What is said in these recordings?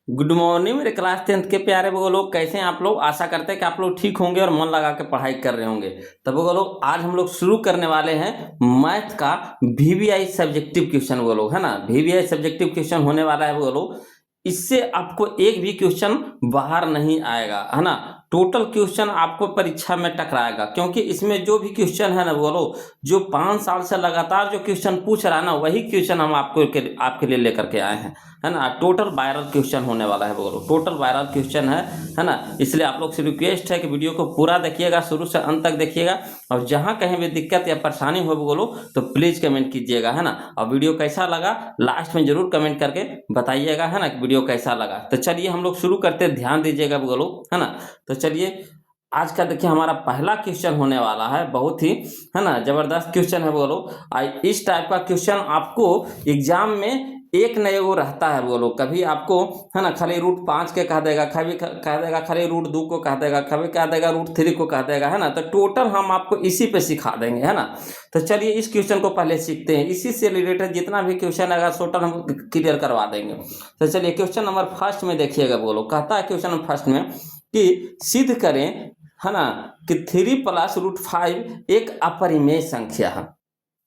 Good morning मेरे class 10th के प्यारे वो लोग, कैसे हैं आप लोग। आशा करते हैं कि आप लोग ठीक होंगे और मन लगा के पढ़ाई कर रहे होंगे। तब वो लोग आज हम लोग शुरू करने वाले हैं मैथ का वीवीआई सब्जेक्टिव क्वेश्चन। वो लोग है ना, वीवीआई सब्जेक्टिव क्वेश्चन होने वाला है। वो लोग इससे आपको एक भी क्वेश्चन बाहर नहीं आएगा, है ना। टोटल क्वेश्चन आपको परीक्षा में टकराएगा, क्योंकि इसमें जो भी क्वेश्चन है ना, वो लोग जो 5 साल से लगातार जो क्वेश्चन पूछ रहा है ना, वही क्वेश्चन हम आपके लिए लेकर के आए हैं, है ना। टोटल वायरल क्वेश्चन होने वाला है। वो लोग टोटल वायरल क्वेश्चन है ना। इसलिए आप लोग से रिक्वेस्ट है कि वीडियो को पूरा देखिएगा, शुरू से अंत तक देखिएगा, और जहां कहीं भी दिक्कत या परेशानी हो बोलो तो प्लीज कमेंट कीजिएगा, है ना। और वीडियो कैसा लगा लास्ट में जरूर कमेंट करके बताइएगा, है ना, कि वीडियो कैसा लगा। तो चलिए हम लोग शुरू करते, ध्यान दीजिएगा बोलो, है ना। तो चलिए आज का देखिए हमारा पहला क्वेश्चन होने वाला है, बहुत ही, है ना, जबरदस्त क्वेश्चन है। बोलो इस टाइप का क्वेश्चन आपको एग्जाम में एक नए वो रहता है। बोलो कभी आपको, है ना, खाली रूट 5 के कह देगा, कभी कह देगा खाली रूट 2 को कह देगा, कभी कह देगा रूट 3 को कह देगा, है ना। तो टोटल हम आपको इसी पे सिखा देंगे, है ना। तो चलिए इस क्वेश्चन को पहले सीखते हैं, इसी से रिलेटेड जितना भी क्वेश्चन आएगा टोटल हम क्लियर करवा देंगे। तो चलिए क्वेश्चन नंबर फर्स्ट में देखिएगा। बोलो कहता है क्वेश्चन नंबर फर्स्ट में कि सिद्ध करें, है ना, कि 3 + √5 एक अपरिमेय संख्या है।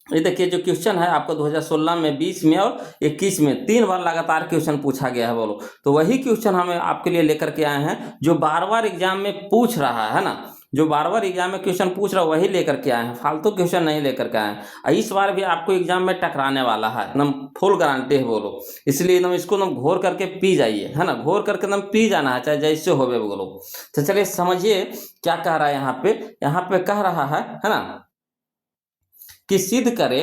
ये देखिए जो क्वेश्चन है आपको 2016 में, 20 में और 21 में 3 बार लगातार क्वेश्चन पूछा गया है। बोलो तो वही क्वेश्चन हमें आपके लिए लेकर के आए हैं, जो बार बार एग्जाम में पूछ रहा है ना, जो बार बार एग्जाम में क्वेश्चन पूछ रहा है वही लेकर के आए हैं, फालतू क्वेश्चन नहीं लेकर के आए हैं। और इस बार भी आपको एग्जाम में टकराने वाला है, एकदम फुल गारंटी है। बोलो इसलिए एकदम इसको एकदम घोर करके पी जाइए, है ना, घोर करके एकदम पी जाना है, चाहे जैसे हो। बोलो तो चलिए समझिए क्या कह रहा है यहाँ पे कह रहा है ना, कि सिद्ध करे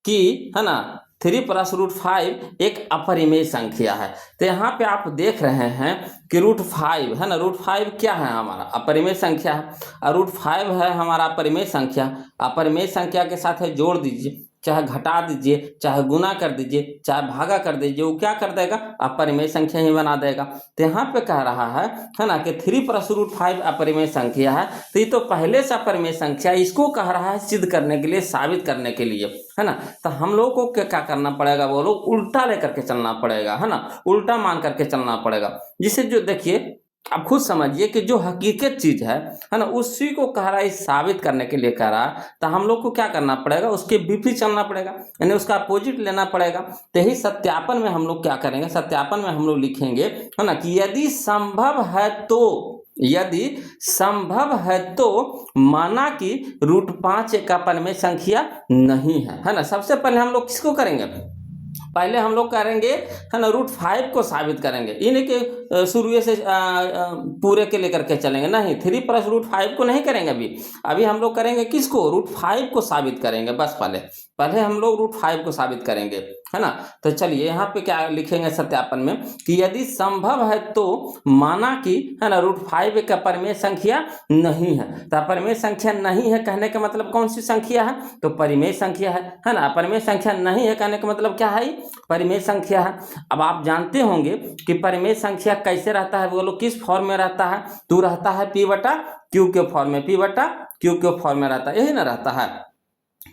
कि, है ना, 3 + √5 एक अपरिमेय संख्या है। तो यहाँ पे आप देख रहे हैं कि √5 है ना, √5 क्या है, हमारा अपरिमेय संख्या है, और √5 है हमारा अपरिमेय संख्या। अपरिमेय संख्या के साथ है जोड़ दीजिए, चाहे घटा दीजिए, चाहे गुना कर दीजिए, चाहे भागा कर दीजिए, वो क्या कर देगा, अपरिमेय संख्या ही बना देगा। तो यहाँ पे कह रहा है ना, कि 3 + √5 अपरिमेय संख्या है। तो ये तो पहले से अपरिमेय संख्या, इसको कह रहा है सिद्ध करने के लिए, साबित करने के लिए, है ना। तो हम लोग को क्या करना पड़ेगा, बोलो उल्टा लेकर के चलना पड़ेगा, है ना, उल्टा मान करके चलना पड़ेगा। जिसे जो देखिए आप खुद समझिए कि जो हकीकत चीज है ना, उसी को कह रहा है साबित करने के लिए कह रहा है। तो हम लोग को क्या करना पड़ेगा, उसके विपरीत चलना पड़ेगा, यानी उसका अपोजिट लेना पड़ेगा। तो यही सत्यापन में हम लोग क्या करेंगे, सत्यापन में हम लोग लिखेंगे, है ना, कि यदि संभव है तो, यदि संभव है तो माना कि √5 एक अपरिमेय संख्या नहीं है ना। सबसे पहले हम लोग किसको करेंगे, पहले हम लोग करेंगे, है ना, √5 को साबित करेंगे। ये नहीं कि शुरू से पूरे के लेकर के चलेंगे, नहीं, 3 + √5 को नहीं करेंगे। अभी हम लोग करेंगे किसको, √5 को साबित करेंगे। बस पहले हम लोग √5 को साबित करेंगे, है ना। तो चलिए यहाँ पे क्या लिखेंगे सत्यापन में, कि यदि संभव है तो माना कि, है ना, √5 एक अपरिमेय संख्या नहीं है। तो अपरिमेय संख्या नहीं है कहने का मतलब कौन सी संख्या है, तो परिमेय संख्या है ना। अपरिमेय संख्या नहीं है कहने का मतलब क्या है, परिमेय संख्या है। अब आप जानते होंगे कि परिमेय संख्या कैसे रहता है, बोलो किस फॉर्म में रहता है, तो रहता है P/Q के फॉर्म में, P/Q के फॉर्म में रहता है, यही ना रहता है।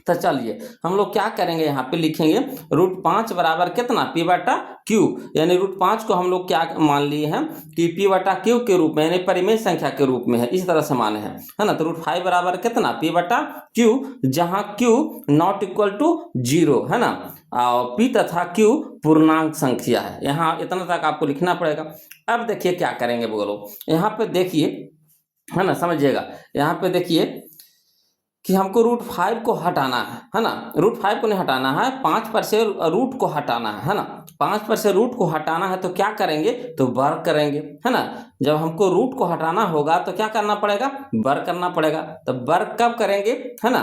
तो चलिए हम लोग क्या करेंगे, यहाँ पे लिखेंगे √5 बराबर कितना, P/Q, यानी √5 को हम लोग क्या मान लिए हैं कि P/Q के रूप में, यानी परिमेय संख्या के रूप में है, इस तरह से माने हैं, है ना। तो √5 बराबर कितना, P/Q, जहां Q ≠ 0, है ना, और P तथा Q पूर्णांक संख्या है। यहाँ इतना तक आपको लिखना पड़ेगा। अब देखिए क्या करेंगे, बोलो यहाँ पे देखिए, है ना, समझिएगा। यहाँ पे देखिए कि हमको √5 को हटाना है ना, √5 को नहीं हटाना है, 5 पर से रूट को हटाना है ना। 5 पर से रूट को हटाना है तो क्या करेंगे, तो वर्ग करेंगे, है ना। जब हमको रूट को हटाना होगा तो क्या करना पड़ेगा, वर्ग करना पड़ेगा। तो वर्ग कब करेंगे, है ना,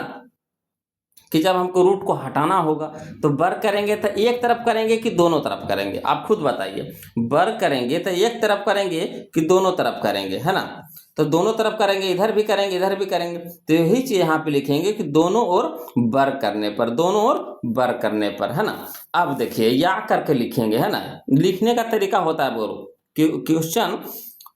कि जब हमको रूट को हटाना होगा। तो वर्ग करेंगे तो एक तरफ करेंगे कि दोनों तरफ करेंगे, आप खुद बताइए। वर्ग करेंगे तो एक तरफ करेंगे कि दोनों तरफ करेंगे, है ना। तो दोनों तरफ करेंगे, इधर भी करेंगे इधर भी करेंगे। तो यही चीज यहाँ पे लिखेंगे कि दोनों ओर वर्ग करने पर, दोनों ओर वर्ग करने पर, है ना। अब देखिए या करके लिखेंगे, है ना। लिखने का तरीका होता है, बोलो क्वेश्चन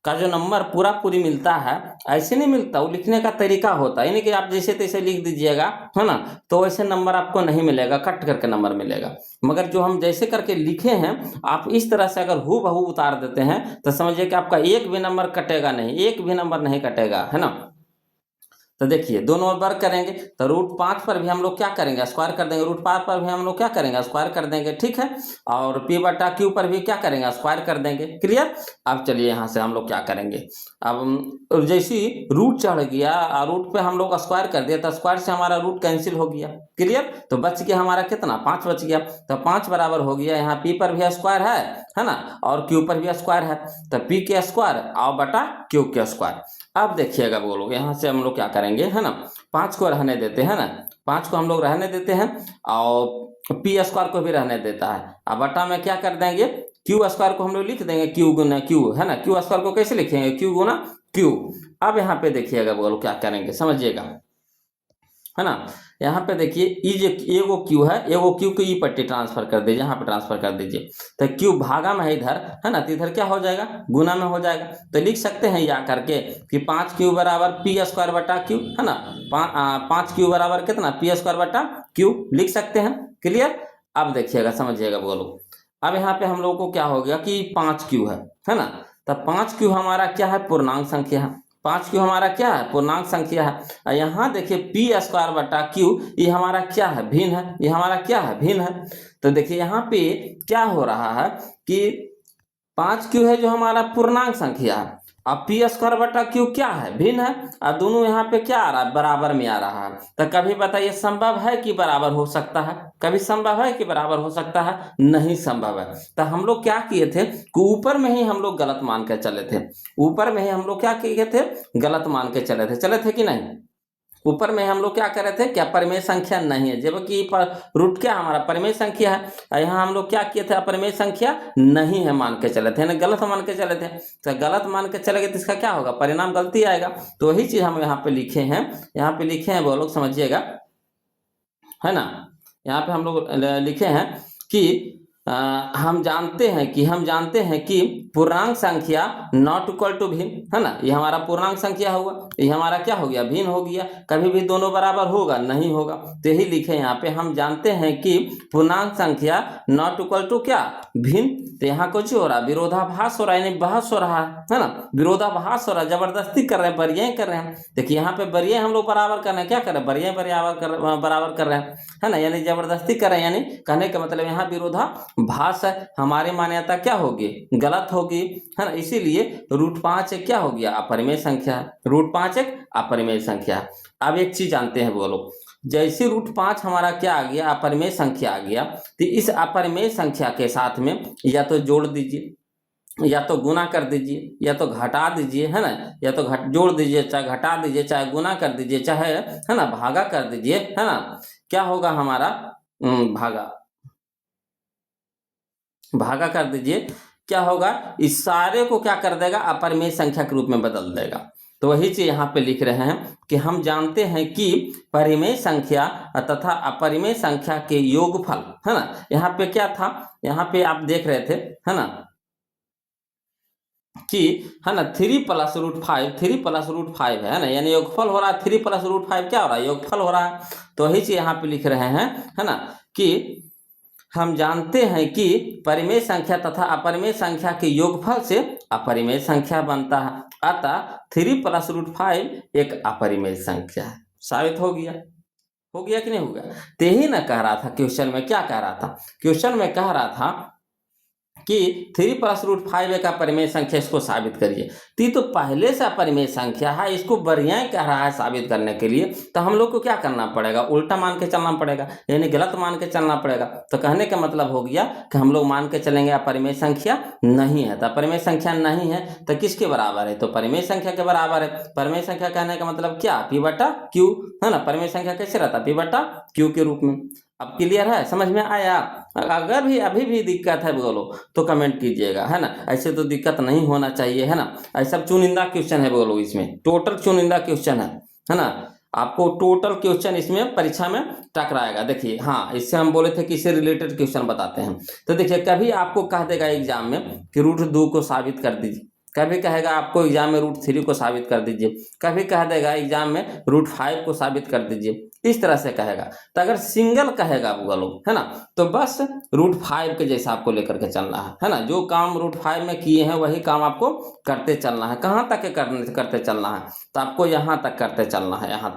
का जो नंबर पूरा पूरी मिलता है ऐसे नहीं मिलता, वो लिखने का तरीका होता है, यानी कि आप जैसे तैसे लिख दीजिएगा, है ना, तो वैसे नंबर आपको नहीं मिलेगा, कट करके नंबर मिलेगा। मगर जो हम जैसे करके लिखे हैं, आप इस तरह से अगर हू बहू उतार देते हैं तो समझिए कि आपका एक भी नंबर कटेगा नहीं, एक भी नंबर नहीं कटेगा, है ना। तो देखिए दोनों ओर वर्ग करेंगे, तो √5 पर भी हम लोग क्या करेंगे, स्क्वायर कर देंगे, √5 पर भी हम लोग क्या करेंगे, स्क्वायर कर देंगे, ठीक है। और p/q पर भी क्या करेंगे, स्क्वायर कर देंगे, क्लियर। अब चलिए यहाँ से हम लोग क्या करेंगे, अब जैसे रूट चढ़ गया, रूट पे हम लोग स्क्वायर कर दिया, तो स्क्वायर से हमारा रूट कैंसिल हो गया, क्लियर। तो बच गया हमारा कितना, 5 बच गया। तो 5 बराबर हो गया, यहाँ p पर भी स्क्वायर है ना, और q पर भी स्क्वायर है, तो p के स्क्वायर और बटा q के स्क्वायर। अब देखिएगा बोलो, यहाँ से हम लोग क्या करेंगे, है ना, 5 को रहने देते हैं ना, 5 को हम लोग रहने देते हैं, और पी स्क्वायर को भी रहने देता है। अब बटा में क्या कर देंगे, क्यू स्क्वायर को हम लोग लिख देंगे क्यू गुना क्यू, है ना, क्यू स्क्वायर को कैसे लिखेंगे, क्यू गुना क्यू। अब यहाँ पे देखिएगा बोलो क्या करेंगे, समझिएगा, है ना। यहाँ पे देखिए ई जो एगो क्यू है, एगो क्यू को ई पट्टी ट्रांसफर कर दीजिए, यहाँ पे ट्रांसफर कर दीजिए, तो क्यू भागा में है इधर, है ना, तो इधर क्या हो जाएगा, गुना में हो जाएगा। तो लिख सकते हैं या करके कि 5q बराबर पी स्क्वायर बटा क्यू, है ना, 5q बराबर कितना, पी स्क्वायर बटा क्यू लिख सकते हैं, क्लियर। अब देखिएगा समझिएगा बोलो, अब यहाँ पे हम लोग को क्या हो गया कि 5q है ना, तो 5q हमारा क्या है, पूर्णांक संख्या है, 5q हमारा क्या है, पूर्णांक संख्या है। और यहाँ देखिए पी स्क्वायर बटा क्यू, ये हमारा क्या है, भिन्न है, ये हमारा क्या है, भिन्न है। तो देखिए यहाँ पे क्या हो रहा है कि 5q है जो हमारा पूर्णांक संख्या है, अब पी स्क्वायर बटा क्यू क्या है, भिन्न है, और दोनों यहाँ पे क्या आ रहा है, बराबर में आ रहा है। तो कभी बताइए संभव है कि बराबर हो सकता है, कभी संभव है कि बराबर हो सकता है, नहीं संभव है। तो हम लोग क्या किए थे कि ऊपर में ही हम लोग गलत मान के चले थे, ऊपर में ही हम लोग क्या किए थे, गलत मान के चले थे कि नहीं। ऊपर में हम लोग क्या कर रहे थे, क्या परिमेय संख्या नहीं है, जबकि रूट क्या हमारा परिमेय संख्या है, यहाँ हम लोग क्या किए थे, अपरिमेय संख्या नहीं है मान के चले थे ना, गलत मान के चले थे। तो गलत मान के चले गए तो इसका क्या होगा, परिणाम गलती आएगा। तो वही चीज हम यहाँ पे लिखे हैं, यहाँ पे लिखे हैं वो लोग समझिएगा, है ना। यहाँ पे हम लोग लिखे हैं कि हम जानते हैं कि पूर्णांक संख्या नॉट इक्वल टू भिन्न, है ना, ये हमारा पूर्णांक संख्या होगा, ये हमारा क्या हो गया, भिन्न हो गया। कभी भी दोनों बराबर होगा, नहीं होगा। तो यही लिखे यहाँ पे, हम जानते हैं कि पूर्णांक संख्या नॉट इक्वल टू क्या, भिन्न। तो यहाँ कुछ हो रहा है, विरोधाभास हो रहा है, यानी बहस हो रहा है ना, विरोधाभास हो रहा है, जबरदस्ती कर रहे हैं, बरियां कर रहे हैं। देखिए यहाँ पे बरियां हम लोग बराबर कर रहे हैं, क्या कर रहे हैं, बरियां बराबर कर रहे हैं, है ना, यानी जबरदस्ती कर रहे हैं, यानी कहने का मतलब यहाँ विरोधाभास है, हमारी मान्यता क्या होगी, गलत होगी, है ना। इसीलिए √5 एक क्या हो गया, अपरिमेय संख्या है, √5 एक अपरिमेय संख्या है। अब एक चीज जानते हैं वो लोग, जैसे √5 हमारा क्या आ गया, अपरिमेय संख्या आ गया, तो इस अपरिमेय संख्या के साथ में या तो जोड़ दीजिए, या तो गुना कर दीजिए, या तो घटा दीजिए, है ना, या तो जोड़ दीजिए, चाहे घटा दीजिए, चाहे गुना कर दीजिए, चाहे, है ना, भागा कर दीजिए, है ना। क्या होगा हमारा, भागा कर दीजिए, क्या होगा, इस सारे को क्या कर देगा, अपरिमेय संख्या के रूप में बदल देगा। तो वही चीज यहाँ पे लिख रहे हैं कि हम जानते हैं कि परिमेय संख्या तथा अपरिमेय संख्या के योगफल, है ना। यहाँ पे क्या था, यहाँ पे आप देख रहे थे, है ना, कि, है ना, 3 + √5 है ना, यानी योगफल हो रहा है, 3 + √5 क्या हो रहा है, योगफल हो रहा है। तो वही चीज यहाँ पे लिख रहे हैं, है ना, कि हम जानते हैं कि परिमेय संख्या तथा अपरिमेय संख्या के योगफल से अपरिमेय संख्या बनता है, अतः 3 + √5 एक अपरिमेय संख्या है। साबित हो गया कि नहीं होगा। तो यही ना कह रहा था क्वेश्चन में, क्या कह रहा था, क्वेश्चन में कह रहा था कि 3 + √5 एक अपरिमेय संख्या, इसको साबित करिए। तो पहले से अपरिमेय संख्या है, इसको बढ़िया कह रहा है साबित करने के लिए, तो हम लोग को क्या करना पड़ेगा, उल्टा मान के चलना पड़ेगा, यानी गलत मान के चलना पड़ेगा। तो कहने का मतलब हो गया कि हम लोग मान के चलेंगे अपरिमेय संख्या नहीं है। तो अपरिमेय संख्या नहीं है तो किसके बराबर है, तो परिमेय संख्या के बराबर है। परिमेय संख्या कहने का मतलब क्या, p/q, है ना। परिमेय संख्या कैसे रहता, p/q के रूप में। अब क्लियर है, समझ में आया। अगर भी अभी भी दिक्कत है बोलो तो कमेंट कीजिएगा, है ना, ऐसे तो दिक्कत नहीं होना चाहिए, है ना। ऐसा चुनिंदा क्वेश्चन है बोलो, इसमें टोटल चुनिंदा क्वेश्चन है ना। आपको टोटल क्वेश्चन इसमें परीक्षा में टकराएगा। देखिए, हाँ, इससे हम बोले थे कि इससे रिलेटेड क्वेश्चन बताते हैं। तो देखिए, कभी आपको कह देगा एग्जाम में कि √2 को साबित कर दीजिए, कभी कहेगा आपको एग्जाम में √3 को साबित कर दीजिए, कभी कह देगा एग्जाम में √5 को साबित कर दीजिए, इस तरह से कहेगा। तो अगर सिंगल कहेगा वो लोग, है ना, तो बस √5 के जैसा आपको लेकर के चलना है ना। जो काम √5 में किए हैं वही काम आपको करते चलना है। कहाँ तक के करते चलना है? तो आपको यहाँ तक करते चलना है, यहाँ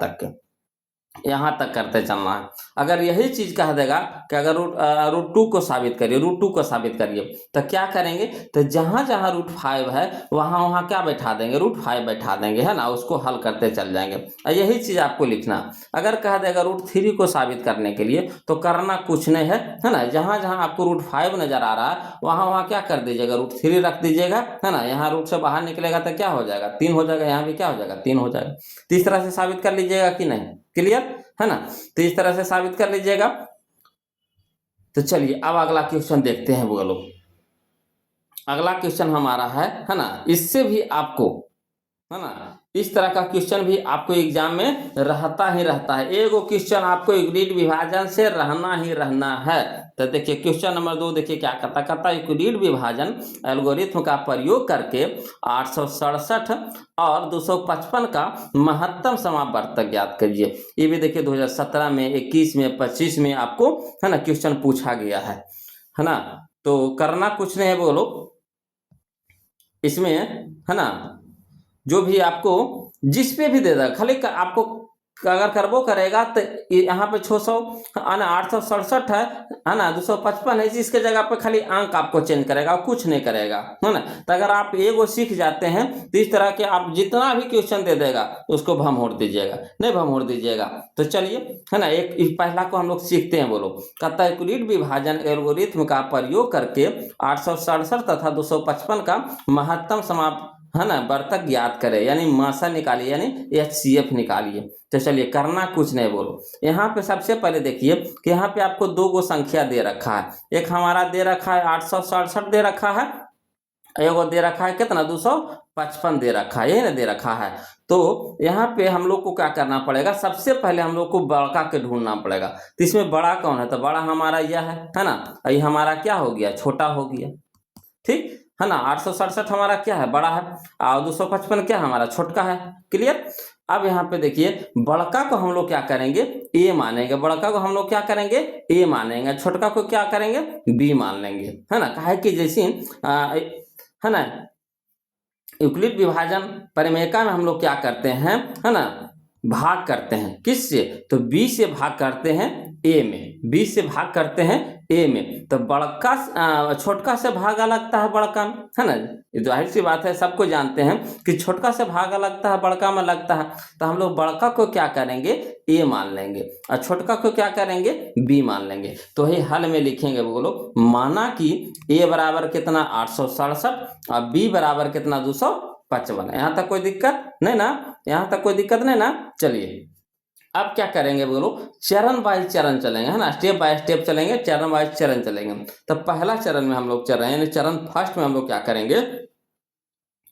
तक करते चलना है। अगर यही चीज कह देगा कि अगर √2 को साबित करिए, √2 को साबित करिए, तो क्या करेंगे? तो जहां जहां √5 है वहां वहां क्या बैठा देंगे? √5 बैठा देंगे, है ना, उसको हल करते चल जाएंगे। यही चीज आपको लिखना। अगर कह देगा √3 को साबित करने के लिए, तो करना कुछ नहीं है ना। जहां जहां आपको √5 नजर आ रहा है वहां वहां क्या कर दीजिएगा? √3 रख दीजिएगा, है ना। यहाँ रूट से बाहर निकलेगा तो क्या हो जाएगा? 3 हो जाएगा। यहाँ भी क्या हो जाएगा? 3 हो जाएगा। तो इस तरह से साबित कर लीजिएगा कि नहीं? क्लियर है ना। तो इस तरह से साबित कर लीजिएगा। तो चलिए अब अगला क्वेश्चन देखते हैं वो लोग। अगला क्वेश्चन हमारा है ना, इससे भी आपको, है ना, इस तरह का क्वेश्चन भी आपको एग्जाम में रहता ही रहता है। एगो क्वेश्चन आपको यूक्लिड विभाजन से रहना ही रहना है। तो देखिए क्वेश्चन नंबर 2 देखिए क्या कहता यूक्लिड विभाजन एल्गोरिथ्म का प्रयोग करके 867 और 255 का महत्तम समावर्तक ज्ञात कीजिए। ये भी देखिए 2017 में, 21 में, 25 में आपको, है ना, क्वेश्चन पूछा गया है ना। तो करना कुछ नहीं है बोलो इसमें, है ना, जो भी आपको जिस पे भी दे देगा, खाली आपको अगर करबो करेगा तो यहाँ पे 600 ना 867 है ना, 255 है, इसके जगह पे खाली अंक आपको चेंज करेगा और कुछ नहीं करेगा, है ना। तो अगर आप एगो सीख जाते हैं तो इस तरह के आप जितना भी क्वेश्चन दे देगा उसको भमोड़ दीजिएगा, नहीं भमोड़ दीजिएगा। तो चलिए, है ना, एक पहला को हम लोग सीखते हैं। बोलो कहता है यूक्लिड विभाजन एल्गोरिथ्म का प्रयोग करके 867 तथा 255 का महत्तम है ना वर्तक ज्ञात करे, यानी मासा निकालिए, यानी HCF निकालिए। तो चलिए करना कुछ नहीं। बोलो यहाँ पे सबसे पहले देखिए कि यहाँ पे आपको 2 गो संख्या दे रखा है। एक हमारा दे रखा है 867 दे रखा है, एगो दे रखा है कितना? 255 दे रखा है, यही ना दे रखा है। तो यहाँ पे हम लोग को क्या करना पड़ेगा? सबसे पहले हम लोग को बड़ा के ढूंढना पड़ेगा। तो इसमें बड़ा कौन है? तो बड़ा हमारा यह है ना। ये हमारा क्या हो गया? छोटा हो गया, ठीक है ना। 867 हमारा क्या है? बड़ा है, और 255 क्या हमारा? छोटका है। क्लियर। अब यहाँ पे देखिए बड़का को हम लोग क्या करेंगे? ए मानेंगे। बड़का को हम लोग क्या करेंगे? ए मानेंगे। छोटका को क्या करेंगे? बी मान लेंगे, है ना। काहे कि जैसे है ना यूक्लिड विभाजन परिमेयका में हम लोग क्या करते हैं, है ना, भाग करते हैं। किससे? तो बी से भाग करते हैं ए में, बी से भाग करते हैं ए में। तो बड़का छोटका से भागा लगता है बड़का में, है ना। ये जाहिर सी बात है, सबको जानते हैं कि छोटका से भागा लगता है बड़का में लगता है। तो हम लोग बड़का को क्या करेंगे? ए मान लेंगे, और छोटका को क्या करेंगे? बी मान लेंगे। तो ही हल में लिखेंगे बोलो, माना कि ए बराबर कितना? 867 और बी बराबर कितना? 255। यहाँ तक कोई दिक्कत नहीं ना? यहाँ तक कोई दिक्कत नहीं ना? चलिए अब क्या करेंगे बोलो, चरण बाय चरण चलेंगे, है ना, स्टेप बाय स्टेप चलेंगे, चरण बाय चरण चलेंगे। तो पहला चरण में हम लोग चल रहे हैं, यानी चरण फर्स्ट में हम लोग क्या करेंगे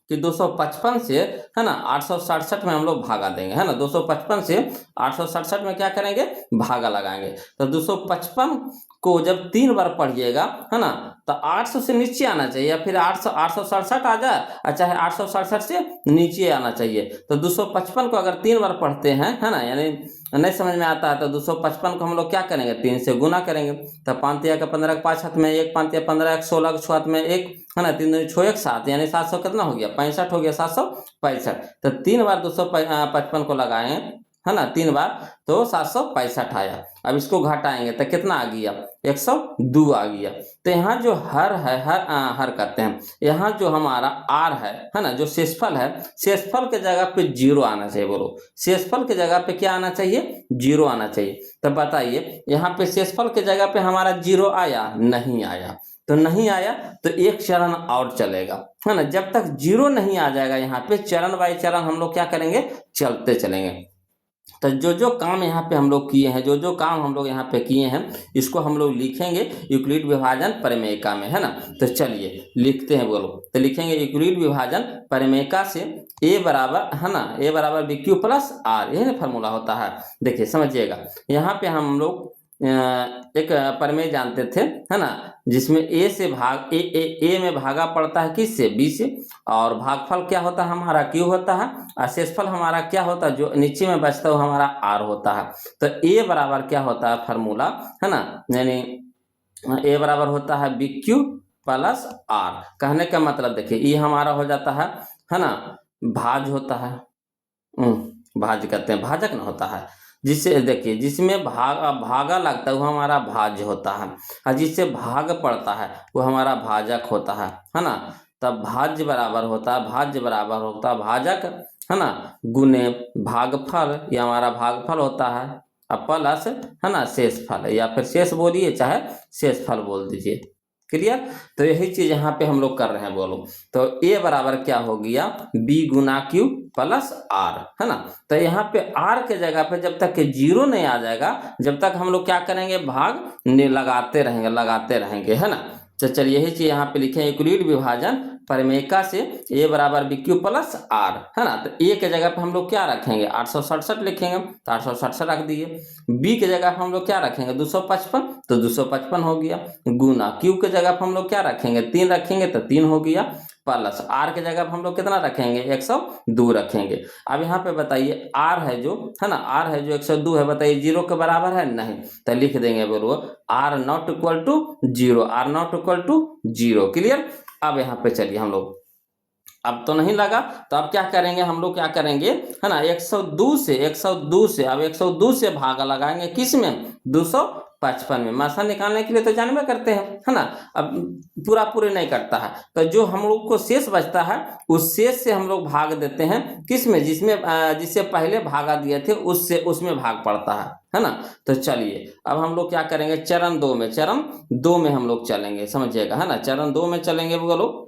कि 255 से, है ना, 867 में हम लोग भागा देंगे, है ना। 255 से 867 में क्या करेंगे? भागा लगाएंगे। तो 255 को जब 3 बार पढ़िएगा, है ना, तो 800 से नीचे आना चाहिए, या फिर 867 आ जाए, और चाहे 867 से नीचे आना चाहिए। तो 255 को अगर 3 बार पढ़ते हैं, है ना, यानी नहीं समझ में आता है, तो 255 को हम लोग क्या करेंगे? 3 से गुना करेंगे। तो 5 तिया का 15 का 5 हाथ में 1, 5 तिया 15 का 16 का 6 हाथ में 1, है ना, 3 6 1 7, यानी 700 कितना हो गया? 65 हो गया, 765। तो 3 बार 255 को लगाए, है ना, 3 बार, तो 765 आया। अब इसको घटाएंगे तो कितना आ गया? 102 आ गया। तो यहाँ जो हर है, हर कहते हैं, यहाँ जो हमारा आर है ना, जो शेषफल है, शेषफल के जगह पे 0 आना चाहिए। बोलो शेषफल के जगह पे क्या आना चाहिए? 0 आना चाहिए। तो बताइए यहाँ पे शेषफल के जगह पे हमारा 0 आया? नहीं आया। तो नहीं आया तो एक चरण और चलेगा, है ना। जब तक 0 नहीं आ जाएगा यहाँ पे, चरण बाय चरण हम लोग क्या करेंगे? चलते चलेंगे। तो जो काम यहाँ पे हम लोग किए हैं, जो काम हम लोग यहाँ पे किए हैं, इसको हम लोग लिखेंगे यूक्लिड विभाजन परिमेयका में, है ना। तो चलिए लिखते हैं। बोलो तो लिखेंगे यूक्लिड विभाजन परिमेयका से ए बराबर, है ना, ए बराबर BQ प्लस आर, यही ना फार्मूला होता है। देखिए समझिएगा, यहाँ पे हम लोग एक प्रमेय जानते थे, है ना, जिसमें ए में भागा पड़ता है किससे, बी से, और भागफल क्या होता है हमारा, क्यू होता है, और शेषफल हमारा क्या होता है, जो नीचे में बचता है वो हमारा आर होता है। तो ए बराबर क्या होता है फार्मूला, है ना, यानी ए बराबर होता है बी क्यू प्लस आर। कहने का मतलब देखिए ये हमारा हो जाता है ना, भाज होता है, भाज कहते हैं, भाजक ना होता है, जिससे देखिए जिसमें भागा लगता है वो हमारा भाज्य होता है, और जिससे भाग पड़ता है वो हमारा भाजक होता है ना। तब भाज्य बराबर होता है, भाज्य बराबर होता है भाजक, है ना, गुने भागफल, ये हमारा भागफल होता है, अब प्लस, है ना, शेषफल, या फिर शेष बोलिए चाहे शेषफल बोल दीजिए। क्लियर। तो यही चीज यहाँ पे हम लोग कर रहे हैं, बोलो। तो ए बराबर क्या हो गया, बी गुना क्यू प्लस आर, है ना। तो यहाँ पे आर के जगह पे जब तक के जीरो नहीं आ जाएगा, जब तक हम लोग क्या करेंगे, भाग लगाते रहेंगे, है ना। तो चलिए यही चीज यहाँ पे लिखे, यूक्लिड विभाजन प्रमेयिका से ए बराबर बी क्यू प्लस आर, है ना। तो ए के जगह पे हम लोग क्या रखेंगे, 867 लिखेंगे, तो 867 रख दिए। बी के जगह पे हम लोग क्या रखेंगे, 255, तो 255 हो गया। गुना क्यू के जगह पे हम लोग क्या रखेंगे, 3 रखेंगे, तो 3 हो गया। प्लस आर के जगह पे हम लोग कितना रखेंगे, 102 रखेंगे। अब यहाँ पे बताइए आर है जो, है ना, आर है जो 102 है, बताइए जीरो के बराबर है, नहीं, तो लिख देंगे बोलो R not equal to zero, R not equal to zero. Clear. अब यहाँ पे चलिए हम लोग, अब तो नहीं लगा, तो अब क्या करेंगे हम लोग, क्या करेंगे, है ना, 102 से अब 102 से भागा लगाएंगे किस में, 255 में। मासा निकालने के लिए तो जानबे करते हैं, है ना। अब पूरे नहीं करता है, तो जो हम लोग को शेष बचता है उस शेष से हम लोग भाग देते हैं किस में, जिससे पहले भागा दिए थे उससे, उसमें भाग पड़ता है ना। तो चलिए अब हम लोग क्या करेंगे, चरण दो में हम लोग चलेंगे, समझिएगा, है ना। चरण 2 में चलेंगे, बोलो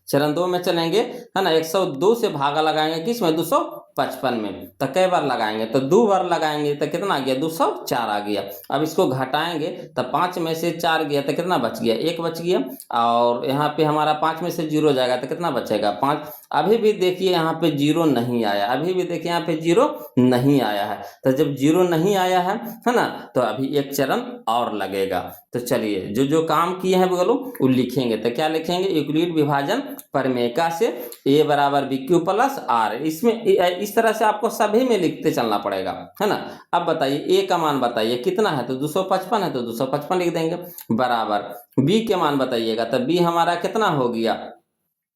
चरण 2 में चलेंगे, है ना। 102 से भागा लगाएंगे किस में, 255 में। तो कई बार लगाएंगे, तो 2 बार लगाएंगे, तो कितना आ गया, 204 आ गया। अब इसको घटाएंगे, तो 5 में से 4 गया तो कितना बच गया, 1 बच गया। और यहाँ पे हमारा 5 में से 0 जाएगा तो कितना बचेगा, 5। अभी भी देखिए यहाँ पे 0 नहीं आया, अभी भी देखिए यहाँ पे 0 नहीं आया है। तो जब 0 नहीं आया है ना, तो अभी एक चरण और लगेगा। तो चलिए जो जो काम किए हैं बोलो वो लिखेंगे। तो क्या लिखेंगे, यूक्लिड विभाजन प्रमेयिका से ए बराबर बी क्यू प्लस आर, इसमें इस तरह से आपको सभी में लिखते चलना पड़ेगा, है ना। अब बताइए ए का मान बताइए कितना है, तो 255 है, तो 255 लिख देंगे, बराबर बी के मान बताइएगा, तो बी हमारा कितना हो गया,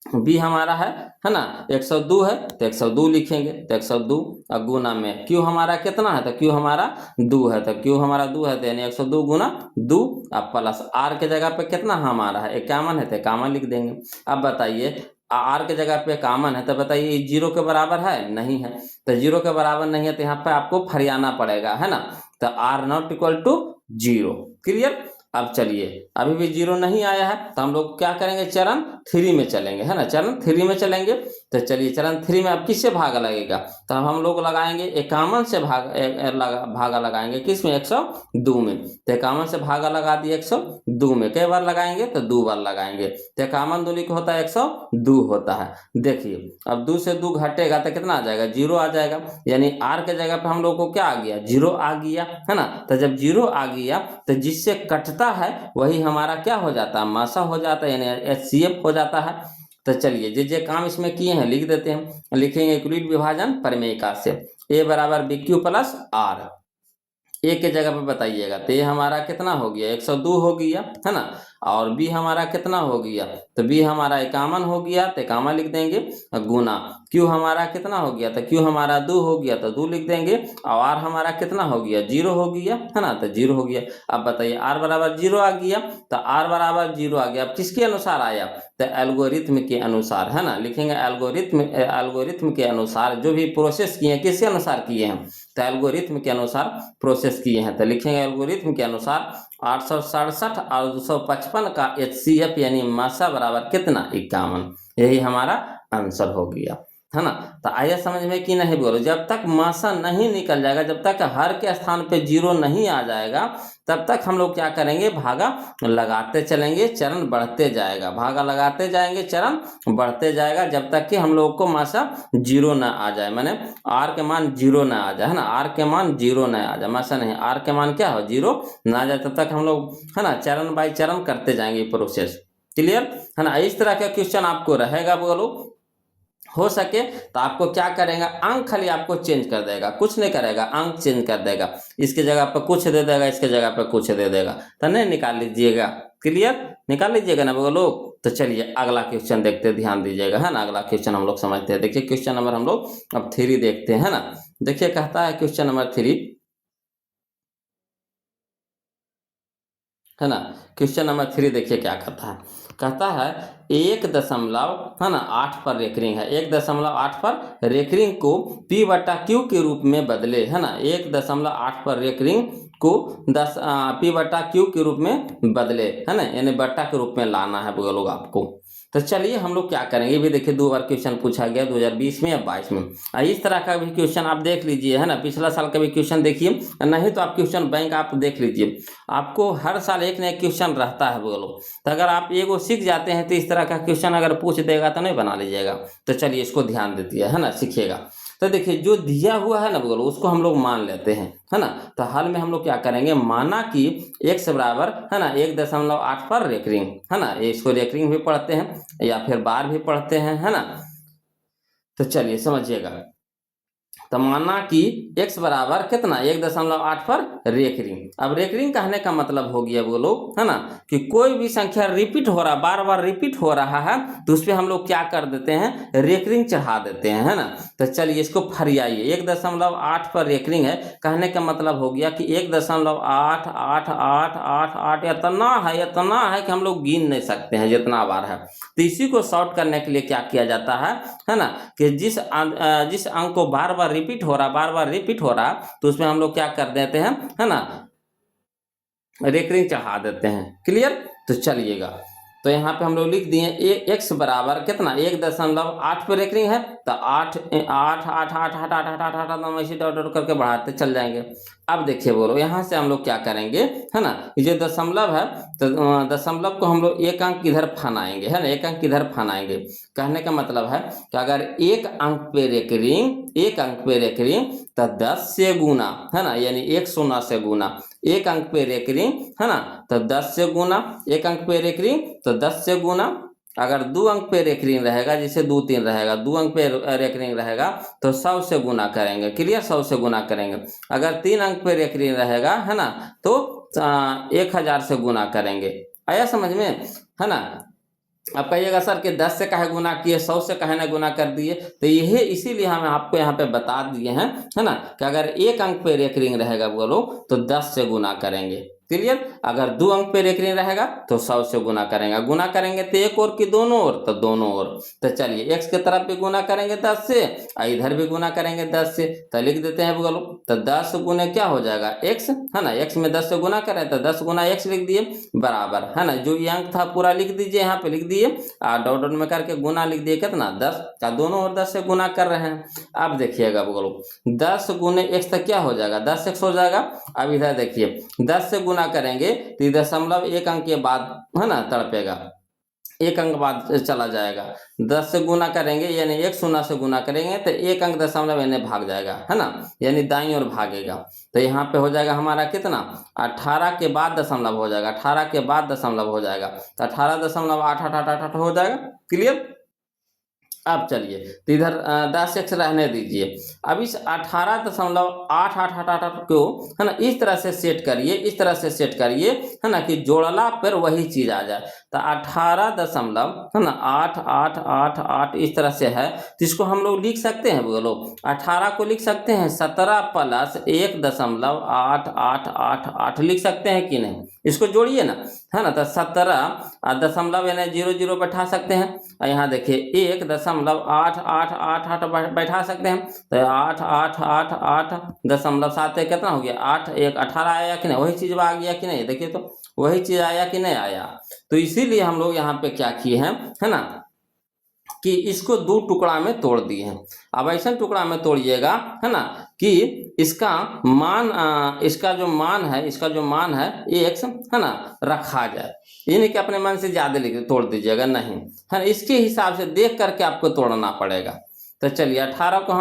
बी हमारा है ना, 102 है, तो 102 लिखेंगे, तो 102 और गुना में क्यू हमारा कितना है, तो क्यू हमारा 2 है, तो क्यू हमारा 2 है, तो यानी 102 गुना 2 अब प्लस आर के जगह पे कितना हमारा है, 51 है, तो 51 लिख देंगे। अब बताइए आर के जगह पे 51 है, तो बताइए 0 के बराबर है, नहीं है। तो 0 के बराबर नहीं है, तो यहाँ पे आपको फरियाना पड़ेगा, है ना। तो R not equal to 0। Clear. अब चलिए अभी भी 0 नहीं आया है, तो हम लोग क्या करेंगे, चरण 3 में चलेंगे, है ना, चरण 3 में चलेंगे। तो चलिए चरण 3 में अब किससे भागा लगेगा, तो हम लोग लगाएंगे 51 से भागा लगाएंगे किस में, 102 में। तो 51 से भागा लगा दिए 102 में, कई बार लगाएंगे, तो 2 बार लगाएंगे। तो 51 दूनी को होता है 102 होता है। देखिए अब 2 से 2 घटेगा तो कितना आ जाएगा, 0 आ जाएगा, यानी आर के जगह पे हम लोग को क्या आ गया, 0 आ गया, है ना। तो जब 0 आ गया तो जिससे कटता है वही हमारा क्या हो जाता है, मासा हो जाता है, यानी HCF हो जाता है। तो चलिए जे काम इसमें किए हैं लिख देते हैं, लिखेंगे यूक्लिड विभाजन प्रमेयिका से ए बराबर बी क्यू प्लस आर। ए के जगह पे बताइएगा, तो ए हमारा कितना हो गया, 102 हो गया, है ना। और बी हमारा कितना हो गया, तो बी हमारा 51 हो गया, तो 51 लिख देंगे, गुना क्यू हमारा कितना हो गया, तो क्यू हमारा 2 हो गया, तो 2 लिख देंगे। और आर हमारा कितना हो गया, 0 हो गया, है ना, तो 0 हो गया। अब बताइए आर बराबर 0 आ गया, तो आर बराबर 0 आ गया। अब किसके अनुसार आया, तो एल्गोरिथम के अनुसार, है ना। लिखेंगे एल्गोरिथम के अनुसार, जो भी प्रोसेस किए हैं किसके अनुसार किए हैं, तो एल्गोरिथम के अनुसार प्रोसेस किए हैं। तो लिखेंगे एल्गोरिथम के अनुसार 867 और 255 का HCF यानी मासा बराबर कितना, 51। यही हमारा आंसर हो गया। है ना। तो आया समझ में कि नहीं बोलो। जब तक मासा नहीं निकल जाएगा, जब तक हर के स्थान पे जीरो नहीं आ जाएगा, तब तक हम लोग क्या करेंगे, भागा लगाते चलेंगे, चरण बढ़ते जाएगा, भागा लगाते जाएंगे, चरण बढ़ते जाएगा, जब तक कि हम लोग को मासा जीरो ना आ जाए, माने आर के मान जीरो ना आ जाए, है ना, आर के मान जीरो ना आ जाए, मासा नहीं, आर के मान क्या हो, जीरो ना आ जाए, तब तक हम लोग, है ना, चरण बाय चरण करते जाएंगे प्रोसेस। क्लियर है ना। इस तरह का क्वेश्चन आपको रहेगा बोलो। हो सके तो आपको क्या करेगा, अंक खाली आपको चेंज कर देगा, कुछ नहीं करेगा, अंक चेंज कर देगा, इसकी जगह पर कुछ दे देगा, इसके जगह पर कुछ दे देगा, तो नहीं निकाल लीजिएगा। क्लियर, निकाल लीजिएगा ना वो लोग। तो चलिए अगला क्वेश्चन देखते, ध्यान दीजिएगा, है ना। अगला क्वेश्चन हम लोग समझते हैं। देखिए क्वेश्चन नंबर हम लोग अब 3 देखते हैं, है ना। देखिए कहता है क्वेश्चन नंबर 3, है ना। क्वेश्चन नंबर 3 देखिए क्या कहता है 1.8 है ना 8 पर रेकरिंग है, 1.8 पर रेकरिंग को P बटा Q के रूप में बदले, है ना, 1.8 पर रेकरिंग को P बटा Q के रूप में बदले, है ना, यानी बट्टा के रूप में लाना है वो लोग आपको। तो चलिए हम लोग क्या करेंगे, भी देखिए 2 बार क्वेश्चन पूछा गया 2020 में या 22 में। इस तरह का भी क्वेश्चन आप देख लीजिए, है ना, पिछला साल का भी क्वेश्चन देखिए, नहीं तो आप क्वेश्चन बैंक आप देख लीजिए, आपको हर साल एक न एक क्वेश्चन रहता है बोलो। तो अगर आप एगो सीख जाते हैं तो इस तरह का क्वेश्चन अगर पूछ देगा तो नहीं बना लीजिएगा। तो चलिए इसको ध्यान देती है ना, सीखिएगा। तो देखिए जो दिया हुआ है ना बोलो, उसको हम लोग मान लेते हैं, है ना। तो हाल में हम लोग क्या करेंगे, माना कि x बराबर, है ना, 1.8 पर रेकरिंग, है ना, इसको रेकरिंग भी पढ़ते हैं या फिर बार भी पढ़ते हैं, है ना। तो चलिए समझिएगा। तो माना कि x बराबर कितना, 1.8 पर रेकरिंग। अब रेकरिंग कहने का मतलब हो गया बोलो, है ना, कि कोई भी संख्या रिपीट हो रहा, बार बार रिपीट हो रहा है, तो उस पर हम लोग क्या कर देते हैं, रेकरिंग चढ़ा देते हैं, है ना। तो चलिए इसको फरियाइए, 1.8 पर रेकरिंग है, कहने का मतलब हो गया कि 1.88888 इतना है कि हम लोग गिन नहीं सकते हैं जितना बार है। तो इसी को शॉर्ट करने के लिए क्या किया जाता है ना, कि जिस अंक को बार बार रिपीट हो रहा, तो उसमें हम लोग क्या कर देते हैं, है ना, रेकरिंग चढ़ा देते हैं। क्लियर। तो चलिएगा, तो यहाँ पे हम लोग लिख दिए x बराबर कितना, 1.8 पे रेकरिंग है, तो 8 8 8 8 8 8 8 8 8 ऐसे डॉट डॉट करके बढ़ाते चल जाएंगे। अब देखिए बोलो, यहाँ से हम लोग क्या करेंगे, है ना, ये दशमलव है, तो दशमलव को हम लोग एक अंक किधर फनाएंगे, है ना, एक अंक किधर फनाएंगे। कहने का मतलब है कि अगर एक अंक पे रेकरिंग तो 10 से गुना, है ना, यानी 1 शून्य से गुना, एक अंक पे रेकरिंग, है ना, तो 10 से गुना, एक अंक पे रेकरिंग तो 10 से गुना। अगर 2 अंक पे रेकरिंग रहेगा, जैसे 2 3 रहेगा, 2 अंक पे रेकरिंग रहेगा तो 100 से गुना करेंगे। क्लियर, 100 से गुना करेंगे। अगर 3 अंक पे रेकरिंग रहेगा, है ना, तो 1000 से गुना करेंगे। आया समझ में, है ना। आप कहिएगा सर कि 10 से काहे गुना किए, 100 से काहे ना गुना कर दिए, तो यही इसीलिए हम आपको यहाँ पे बता दिए हैं, है ना, कि अगर एक अंक पे रेकरिंग रहेगा बोलो तो 10 से गुना करेंगे। क्लियर। अगर 2 अंक पे रेकरिंग रहेगा तो 100 से गुना करेंगे, गुना करेंगे तो एक और की दोनों ओर, तो दोनों ओर। तो चलिए x की तरफ भी गुना करेंगे 10 से, इधर भी गुना करेंगे 10 से, तो लिख देते हैं बोलो, तो 10 गुने क्या हो जाएगा x, है ना, x में 10 से गुना करें तो 10 गुना x लिख दिए बराबर, है ना, जो ये अंक था पूरा लिख दीजिए, यहाँ पे लिख दिए, डॉट डॉट में करके गुना लिख दिए, कितना 10 का, दोनों ओर 10 से गुना कर रहे हैं। अब देखिएगा बोलो, 10 गुने x तक क्या हो जाएगा, 10x हो जाएगा। अब इधर देखिए 10 से गुना करेंगे तो दशमलव एक अंक के बाद, है ना, तड़पेगा, एक अंक बाद चला जाएगा। 10 से गुना करेंगे यानी 1 शून्य से गुना करेंगे तो एक अंक दशमलव यानी भाग जाएगा, है ना, यानी दाईं ओर भागेगा। तो यहाँ पे हो जाएगा हमारा कितना, 18 के बाद दशमलव हो जाएगा, 18 के बाद दशमलव हो जाएगा, तो 18.888 हो जाएगा। क्लियर। अब चलिए तो इधर 10x रहने दीजिए। अब इस 18.888 को, है ना, इस तरह से सेट करिए, इस तरह से सेट करिए, है ना, कि जोड़ला पर वही चीज आ जाए। तो 18 दशमलव, है ना, 8888 इस तरह से है, तो इसको हम लोग लिख सकते हैं बोलो, 18 को लिख सकते हैं 17 प्लस 1.888 लिख सकते हैं कि नहीं, इसको जोड़िए ना, है ना। तो 17 दशमलव यानी 00 बैठा सकते हैं, यहाँ देखिए 1.8888 बैठा सकते हैं, तो 8888.7 कितना हो गया, 8 1 18 आया कि नहीं, वही चीज आ गया कि नहीं, देखिए तो वही चीज आया कि नहीं आया। तो इसीलिए हम लोग यहाँ पे क्या किए हैं, है ना, कि इसको दो टुकड़ा में तोड़ दिए हैं। अब ऐसा टुकड़ा में तोड़िएगा, है ना, कि इसका मान इसका जो मान है x, है ना, रखा जाए। ये नहीं कि अपने मन से ज्यादा लिख तोड़ दीजिएगा, नहीं, है ना, इसके हिसाब से देख करके आपको तोड़ना पड़ेगा। तो चलिए 18 को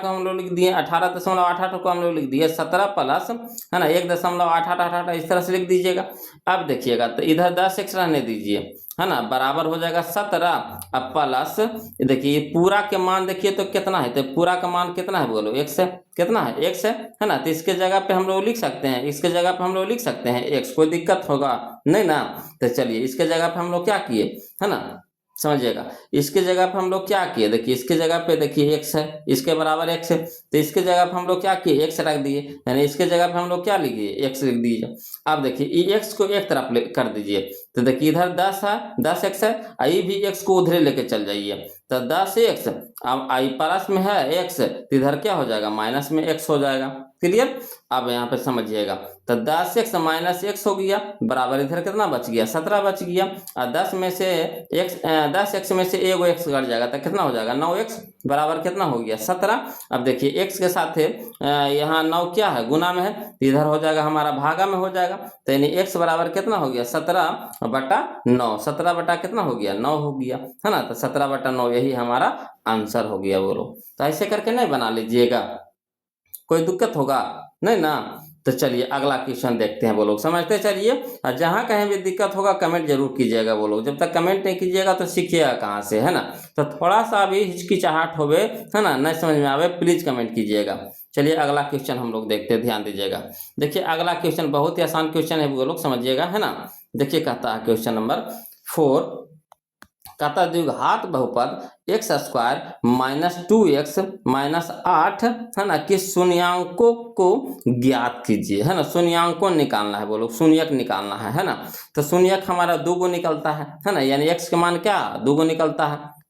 हम लोग लिख दिए, 18.88 को हम लोग लिख दिए 17 प्लस, है ना, 1.88 इस तरह से लिख दीजिएगा। अब देखिएगा तो इधर 10x रहने दीजिए, है ना, बराबर हो जाएगा 17। अब प्लस देखिए पूरा के मान देखिए तो कितना है, तो पूरा का मान कितना है बोलो, x है, कितना है, x है ना, तो इसके जगह पे हम लोग लिख सकते हैं, इसके जगह पे हम लोग लिख सकते हैं x, कोई दिक्कत होगा नहीं ना। तो चलिए इसके जगह पे हम लोग क्या किए, है ना, समझिएगा, इसके जगह पे हम लोग क्या किए, देखिए इसके जगह पे देखिए x है, इसके बराबर x है, तो इसके जगह पे हम लोग क्या किए, x रख दिए, यानी इसके जगह पे हम लोग क्या लिखिए, x लिख दीजिए। अब देखिए x को एक तरफ कर दीजिए, तो देखिए इधर 10 है, 10x है, आई भी x को उधरे लेके चल जाइए, तो 10x, अब आई प्लस में है x, तो इधर क्या हो जाएगा, माइनस में x हो जाएगा। क्लियर। अब यहाँ पे समझिएगा, तो 10x माइनस x हो गया, बराबर इधर कितना बच गया, 17 बच गया, और 10x में से एगो x कट जाएगा तो कितना हो जाएगा, 9x, बराबर कितना हो गया, 17। अब देखिए x के साथ यहाँ 9 क्या है, गुना में है, तो इधर हो जाएगा हमारा भागा में हो जाएगा, तो यानी x बराबर कितना हो गया, 17/9, 17 बटा कितना हो गया, 9 हो गया, है ना, तो 17/9 यही हमारा आंसर हो गया बोलो। तो ऐसे करके नहीं बना लीजिएगा, कोई दिक्कत होगा नहीं ना। तो चलिए अगला क्वेश्चन देखते हैं, वो लोग समझते चलिए, और जहाँ कहीं भी दिक्कत होगा कमेंट जरूर कीजिएगा, वो लोग जब तक कमेंट नहीं कीजिएगा तो सीखिएगा कहाँ से, है ना। तो थोड़ा सा भी हिचकिचाहट होवे, है ना, नहीं समझ में आवे, प्लीज कमेंट कीजिएगा। चलिए अगला क्वेश्चन हम लोग देखते हैं, ध्यान दीजिएगा। देखिए अगला क्वेश्चन बहुत ही आसान क्वेश्चन है, वो लोग समझिएगा, है ना। देखिए कहता है क्वेश्चन नंबर 4, कहता द्विघात बहुपद x square minus 2x minus 8, है ना, कि शून्यांकों को ज्ञात कीजिए, है ना, शून्यांकों निकालना है, बोलो शून्यक निकालना है ना। तो शून्यक हमारा 2 गो निकलता है ना, यानी x के मान क्या 2 गो निकलता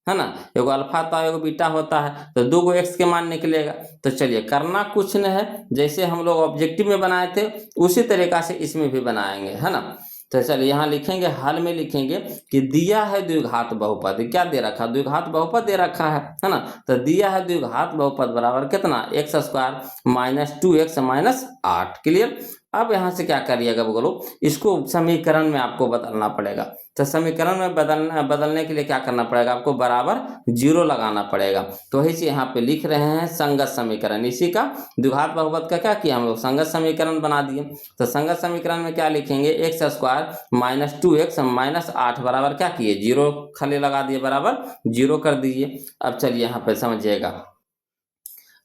है ना, एगो अल्फा होता है एगो बीटा होता है, तो 2 गो x के मान निकलेगा। तो चलिए करना कुछ नहीं है, जैसे हम लोग ऑब्जेक्टिव में बनाए थे उसी तरीका से इसमें भी बनाएंगे, है ना। तो चलिए यहाँ लिखेंगे, हल में लिखेंगे कि दिया है द्विघात बहुपद, क्या दे रखा, द्विघात बहुपद दे रखा है ना। तो दिया है द्विघात बहुपद बराबर कितना, x square minus 2x minus 8। Clear. अब यहाँ से क्या करिएगा बोलो, इसको समीकरण में आपको बदलना पड़ेगा। तो समीकरण में बदलने के लिए क्या करना पड़ेगा, आपको बराबर 0 लगाना पड़ेगा। तो वही से यहाँ पे लिख रहे हैं संगत समीकरण, इसी का द्विघात बहुपद का क्या किया हम लोग, संगत समीकरण बना दिए। तो संगत समीकरण में क्या लिखेंगे, x square minus 2x minus 8 बराबर क्या किए, 0 खाली लगा दिए, बराबर 0 कर दीजिए। अब चलिए यहाँ पे समझिएगा,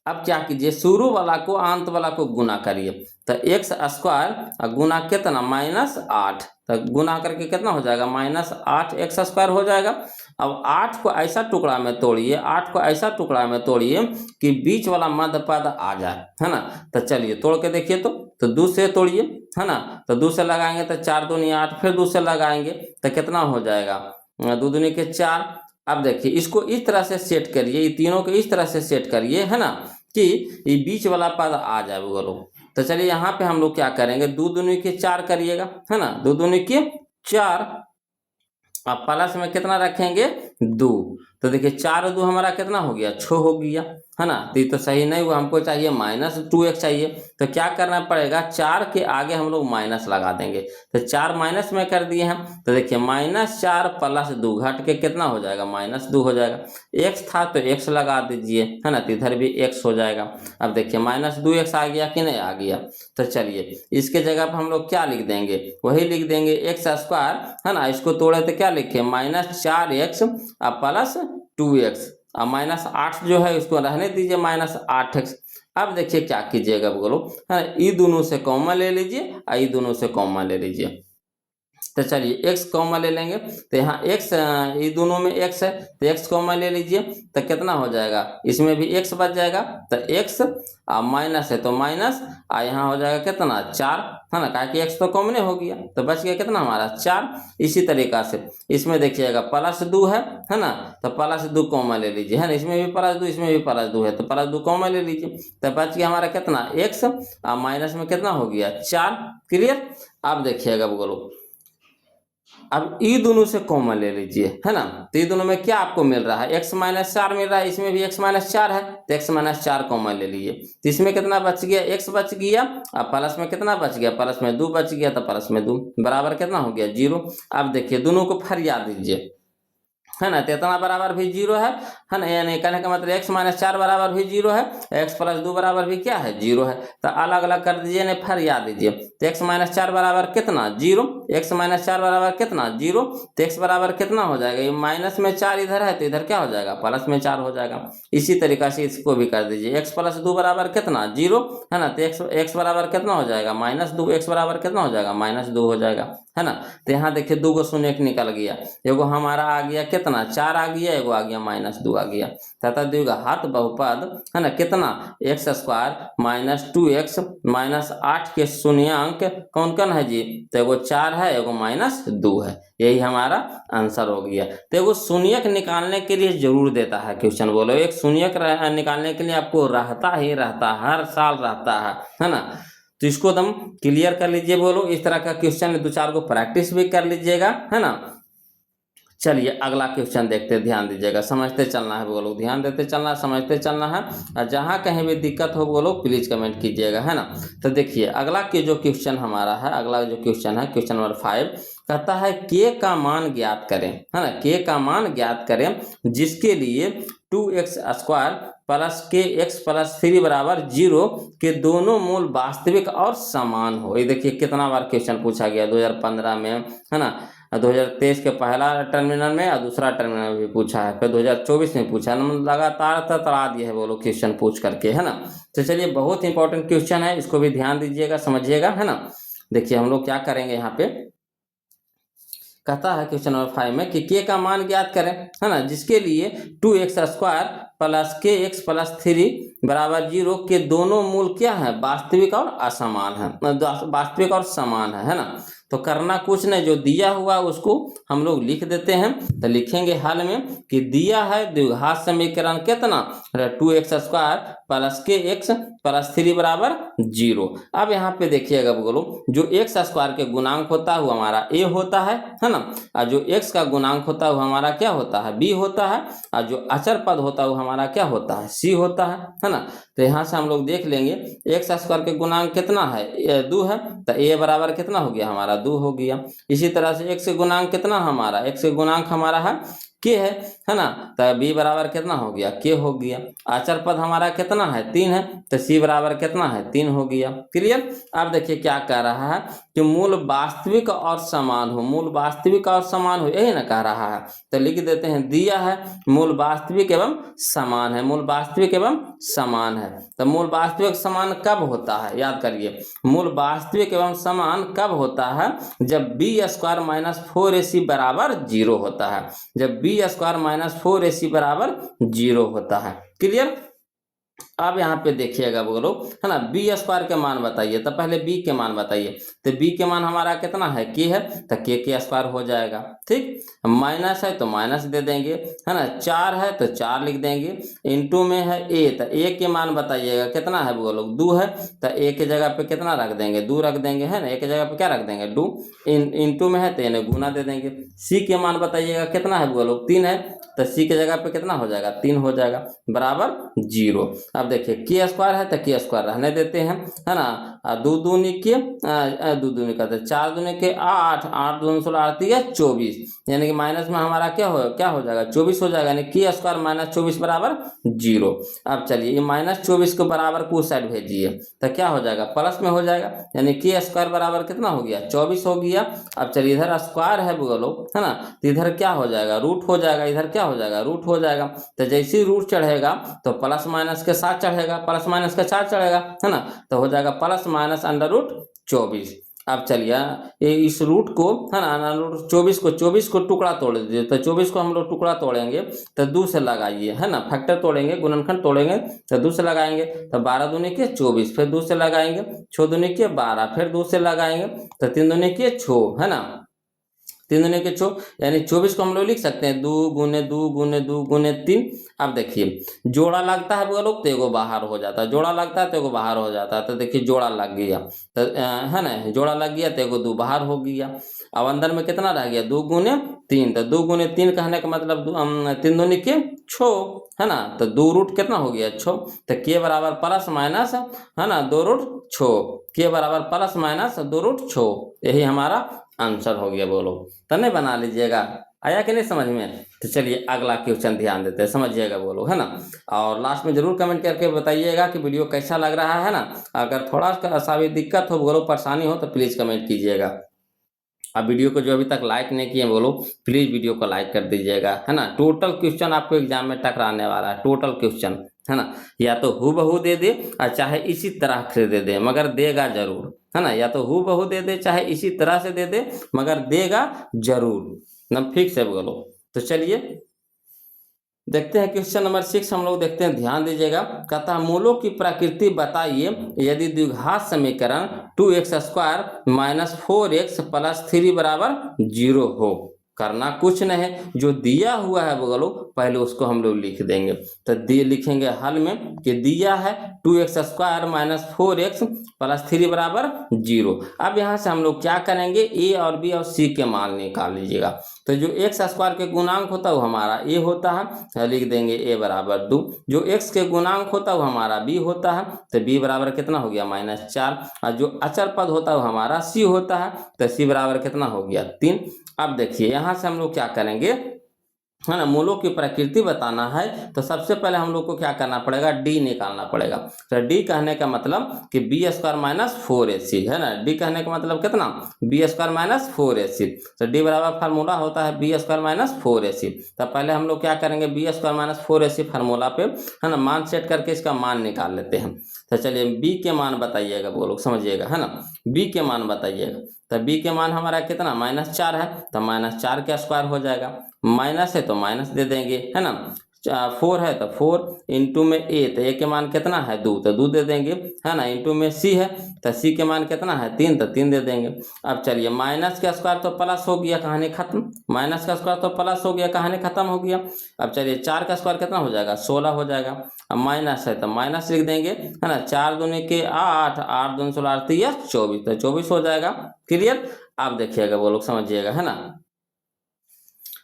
अब क्या कीजिए, शुरू वाला को अंत वाला को गुना करिए। तो x स्क्वायर गुना कितना, माइनस 8, तो गुना करके कितना हो जाएगा, माइनस 8x स्क्वायर हो जाएगा। अब 8 को ऐसा टुकड़ा में तोड़िए, 8 को ऐसा टुकड़ा में तोड़िए कि बीच वाला मध्य पद आ जाए, है ना। तो चलिए तोड़ के देखिए, तो 2 से तोड़िए, है ना, तो 2 से लगाएंगे तो 4 दूनी 8, फिर 2 से लगाएंगे तो कितना हो जाएगा, 2 दूनी के 4। अब देखिए इसको इस तरह से सेट करिए, ये तीनों को इस तरह से सेट करिए, है ना, कि ये बीच वाला पद आ जाए वो लोग। तो चलिए यहाँ पे हम लोग क्या करेंगे, 2 दूनी के 4 करिएगा, है ना, 2 दूनी के 4, अब प्लस में कितना रखेंगे, 2। तो देखिए 4 और 2 हमारा कितना हो गया, 6 हो गया, है ना। तो ये तो सही नहीं हुआ, हमको चाहिए माइनस 2x चाहिए। तो क्या करना पड़ेगा, 4 के आगे हम लोग माइनस लगा देंगे। तो 4 माइनस में कर दिए हम, तो देखिए -4 प्लस 2 घट के कितना हो जाएगा, -2 हो जाएगा। x था तो x लगा दीजिए, है ना, तो इधर भी x हो जाएगा। अब देखिए -2x आ गया कि नहीं आ गया। तो चलिए इसके जगह पर हम लोग क्या लिख देंगे, वही लिख देंगे x स्क्वायर, है ना, इसको तोड़े तो क्या लिखे, -4x प्लस 2x, अब -8 जो है उसको रहने दीजिए, -8x। अब देखिए क्या कीजिएगा बोलो, है ना, ये दोनों से कॉमन ले लीजिए, ये दोनों से कॉमन ले लीजिए। तो चलिए x कॉमन ले लेंगे, तो यहाँ x, ये दोनों में x है तो x कॉमन ले लीजिए, तो कितना हो जाएगा, इसमें भी x बच जाएगा। तो x माइनस है तो माइनस, यहाँ हो जाएगा कितना 4, है ना, कहा कि x तो कॉमन हो गया, तो बच गया कितना हमारा 4। इसी तरीका से इसमें देखिएगा +2 है ना, तो +2 कॉमन ले लीजिए, है ना, इसमें भी +2 इसमें भी +2 है, तो +2 कॉमन ले लीजिए, तो बच गया हमारा कितना x, माइनस में कितना हो गया 4। क्लियर। अब देखिएगा बोलो, अब ई दोनों से कॉमन ले लीजिए, है ना। तो ये दोनों में क्या आपको मिल रहा है, x माइनस 4 मिल रहा है, इसमें भी x माइनस 4 है, तो x माइनस 4 कॉमन ले लीजिए। तो इसमें कितना बच गया, x बच गया। अब प्लस में कितना बच गया, प्लस में 2 बच गया, तो प्लस में 2 बराबर कितना हो गया, 0। अब देखिए दोनों को फरिया दीजिए, है ना। तो इतना बराबर भी 0 है ना। यानी कहने का मतलब x माइनस 4 बराबर भी 0 है, x प्लस 2 बराबर भी क्या है, 0 है। तो अलग अलग कर दीजिए, नहीं फरिया दीजिए। तो x माइनस 4 बराबर कितना, 0। x माइनस 4 बराबर कितना, 0। तो x बराबर कितना हो जाएगा, ये माइनस में 4 इधर है, तो इधर क्या हो जाएगा, प्लस में 4 हो जाएगा। इसी तरीका से इसको भी कर दीजिए, x प्लस 2 बराबर कितना, 0, है ना। तो x बराबर कितना हो जाएगा, -2, x बराबर कितना हो जाएगा, -2 हो जाएगा, है ना। तो यहाँ देखिए 2 को शून्य निकल गया, एगो हमारा आ गया कितना, 4 आ गया, एगो आ गया -2 आ गया। तथा द्विघात बहुपद, है ना, कितना, x² - 2x - 8 के शून्यांक कौन कौन है जी, तो एगो 4 है, एगो -2 है। यही हमारा आंसर हो गया। तो एगो शून्यक निकालने के लिए जरूर देता है क्वेश्चन, बोलो एक शून्यक निकालने के लिए आपको रहता ही रहता, हर साल रहता है ना। तो इसको एकदम क्लियर कर लीजिए, बोलो इस तरह का क्वेश्चन 2-4 को प्रैक्टिस भी कर लीजिएगा, है ना। चलिए अगला क्वेश्चन देखते, ध्यान दीजिएगा, समझते चलना है बोलो, ध्यान देते चलना, समझते चलना है। और जहाँ कहीं भी दिक्कत हो बोलो प्लीज कमेंट कीजिएगा, है ना। तो देखिए अगला के जो क्वेश्चन हमारा है, अगला जो क्वेश्चन है क्वेश्चन नंबर 5, कहता है k का मान ज्ञात करें, है ना। k का मान ज्ञात करें जिसके लिए 2x² प्लस kx प्लस 3 बराबर 0 के दोनों मूल वास्तविक और समान हो। ये देखिए कितना बार क्वेश्चन पूछा गया 2015 में, है ना, 2023 के पहला टर्मिनल में और दूसरा टर्मिनल में भी पूछा है, फिर 2024 में पूछा है, लगातार तड़ा दिए है बोलो क्वेश्चन पूछ करके, है ना। तो चलिए बहुत इंपॉर्टेंट क्वेश्चन है, इसको भी ध्यान दीजिएगा, समझिएगा, है ना। देखिए हम लोग क्या करेंगे यहाँ पे, कहता है क्वेश्चन नंबर 5 में कि k का मान ज्ञात करें, है ना, जिसके लिए 2x² प्लस kx प्लस 3 बराबर 0 के दोनों मूल क्या है, वास्तविक और असमान है, वास्तविक और समान है ना। तो करना कुछ नहीं, जो दिया हुआ उसको हम लोग लिख देते हैं। तो लिखेंगे हल में कि दिया है द्विघात समीकरण कितना, 2x² प्लस kx प्लस 3 बराबर 0। अब यहाँ पे देखिएगा बोलो, जो x² के गुणांक होता है वो हमारा a होता है ना, और जो x का गुणांक होता है वो हमारा क्या होता है, b होता है, और जो अचर पद होता है वो हमारा क्या होता है, c होता है ना। तो यहाँ से हम लोग देख लेंगे x² के गुणांक कितना है, 2 है, तो a बराबर कितना हो गया हमारा, 2 हो गया। इसी तरह से x के गुणांक कितना हमारा, x के गुणांक हमारा है k है ना, तो b बराबर कितना हो गया, k हो गया। आचर पद हमारा कितना है, 3 है, तो c बराबर कितना है, 3 हो गया। क्लियर। अब देखिए क्या कह रहा है कि मूल वास्तविक और समान हो, मूल वास्तविक और समान हो, यही ना कह रहा है। तो लिख देते हैं, दिया है मूल वास्तविक एवं समान है, मूल वास्तविक एवं समान है। तो मूल वास्तविक समान कब होता है, याद करिए, मूल वास्तविक एवं समान कब होता है, जब b² - 4ac बराबर 0 होता है, जब b² - 4ac बराबर 0 होता है। क्लियर। अब यहाँ पे देखिएगा बोलो, है ना, b² के मान बताइए, तो पहले b के मान बताइए। तो b के मान हमारा कितना है, k है, तो k के स्क्वायर हो जाएगा, ठीक। माइनस है तो माइनस दे देंगे, है ना, 4 है तो 4 लिख देंगे, इनटू में है a, तो a के मान बताइएगा कितना है बोलो, 2 है, तो a के जगह पे कितना रख देंगे, 2 रख देंगे, है ना, a के जगह पे क्या रख देंगे, 2, इनटू में है तो इन्हें गुना दे देंगे। c के मान बताइएगा कितना है बोलो, 3 है, तो c के जगह पे कितना हो जाएगा, 3 हो जाएगा, बराबर 0। अब देखिए k² है तो k² रहने देते हैं, है ना, 2 दूनी के 2 दूनी करते 4 दूनी के 8, 8 दूनी 16 24, यानी कि माइनस में हमारा क्या हो जाएगा, 24 हो जाएगा, यानी k² - 24 बराबर 0। अब चलिए ये -24 को बराबर को साइड भेजिए, तो क्या हो जाएगा, प्लस में हो जाएगा, यानी k² बराबर कितना हो गया, 24 हो गया। अब चलिए इधर स्क्वायर है बोलो, है ना, तो इधर क्या हो जाएगा, रूट हो जाएगा, इधर क्या हो जाएगा, रूट हो जाएगा। तो जैसे ही रूट चढ़ेगा तो प्लस माइनस के साथ चढ़ेगा, प्लस माइनस के साथ चढ़ेगा, है ना, तो हो जाएगा प्लस माइनस √24। अब चलिए ये इस रूट को, है ना, √24 को टुकड़ा तोड़ दीजिए, तो 24 को हम लोग टुकड़ा तोड़ेंगे तो 2 से लगाइए, है ना, फैक्टर तोड़ेंगे, गुणनखंड तोड़ेंगे तो 2 से लगाएंगे, तो 12 दूनी के 24, फिर 2 से लगाएंगे, 6 दूनी के 12, फिर 2 से लगाएंगे तो 3 दूनी के 6, है ना। 3 दूनी के 4, यानी 24 को हम लोग लिख सकते हैं 2 गुने 2 गुने 2 गुने 3। अब देखिए जोड़ा लगता है वो लोग तो एगो बाहर हो जाता है, जोड़ा लगता है तो एगो बाहर हो जाता है। तो देखिए जोड़ा लग गया तो है ना, जोड़ा लग गया तो एगो 2 बाहर हो गया। अब अंदर में कितना रह गया 2 गुने 3, तो 2 गुने 3 कहने का मतलब 3 दूनी के 6 है ना, तो 2 रूट कितना हो गया 6। तो के बराबर प्लस माइनस है ना 2 रूट 6, के बराबर प्लस माइनस 2 रूट 6, यही हमारा आंसर हो गया। बोलो तो नहीं बना लीजिएगा, आया कि नहीं समझ में। तो चलिए अगला क्वेश्चन ध्यान देते हैं, समझिएगा बोलो है ना। और लास्ट में जरूर कमेंट करके बताइएगा कि वीडियो कैसा लग रहा है ना। अगर थोड़ा सा भी दिक्कत हो बोलो, परेशानी हो तो प्लीज कमेंट कीजिएगा। अब वीडियो को जो अभी तक लाइक नहीं किए बोलो प्लीज वीडियो को लाइक कर दीजिएगा है ना। टोटल क्वेश्चन आपको एग्जाम में टकराने वाला है, टोटल क्वेश्चन है ना, या तो हूबहू दे दे और चाहे इसी तरह से दे दे मगर देगा जरूर है ना, या तो हूबहू दे दे चाहे इसी तरह से दे दे मगर देगा जरूर ना, फिक्स है बोलो। तो चलिए देखते हैं क्वेश्चन नंबर 6 हम लोग देखते हैं, ध्यान दीजिएगा। कहता है मूलों की प्रकृति बताइए यदि द्विघात समीकरण 2x² माइनस 4x प्लस 3 बराबर 0 हो। करना कुछ नहीं है, जो दिया हुआ है बोलो पहले उसको हम लोग लिख देंगे। तो लिखेंगे हल में कि दिया है 2x² माइनस 4x प्लस 3 बराबर 0। अब यहाँ से हम लोग क्या करेंगे, ए और बी और सी के मान निकाल लीजिएगा। तो जो x² के गुणांक होता है वो हमारा a होता है, तो लिख देंगे a बराबर 2। जो x के गुणांक होता है वो हमारा b होता है, तो b बराबर कितना हो गया -4। और जो अचर पद होता है वो हमारा c होता है, तो c बराबर कितना हो गया 3। अब देखिए यहाँ से हम लोग क्या करेंगे है ना, मूलों की प्रकृति बताना है तो सबसे पहले हम लोग को क्या करना पड़ेगा, डी निकालना पड़ेगा। तो डी कहने का मतलब कि b² माइनस 4ac है ना, डी कहने का मतलब कितना b² माइनस 4ac। तो डी बराबर फार्मूला होता है b² माइनस 4ac। तो पहले हम लोग क्या करेंगे b² माइनस 4ac फार्मूला पे है ना मान सेट करके इसका मान निकाल लेते हैं। तो चलिए बी के मान बताइएगा वो लोग, समझिएगा है ना, बी के मान बताइएगा। तो बी के मान हमारा कितना -4 है, तो -4 का स्क्वायर हो जाएगा, माइनस है तो माइनस दे देंगे है ना। 4 है तो 4 इंटू में ए, तो ए के मान कितना है 2, तो 2 दे देंगे है ना। इंटू में सी है तो सी के मान कितना है 3, तो 3 दे देंगे। अब चलिए माइनस का स्क्वायर तो प्लस हो गया, कहानी खत्म। माइनस का स्क्वायर तो प्लस हो गया, कहानी खत्म हो गया। अब चलिए 4 का स्क्वायर कितना हो जाएगा 16 हो जाएगा। अब माइनस है तो माइनस लिख देंगे है ना, 4 दूनी के 8, 8 दूनी 16 24, तो 24 हो जाएगा। क्लियर। आप देखिएगा वो लोग समझिएगा है ना।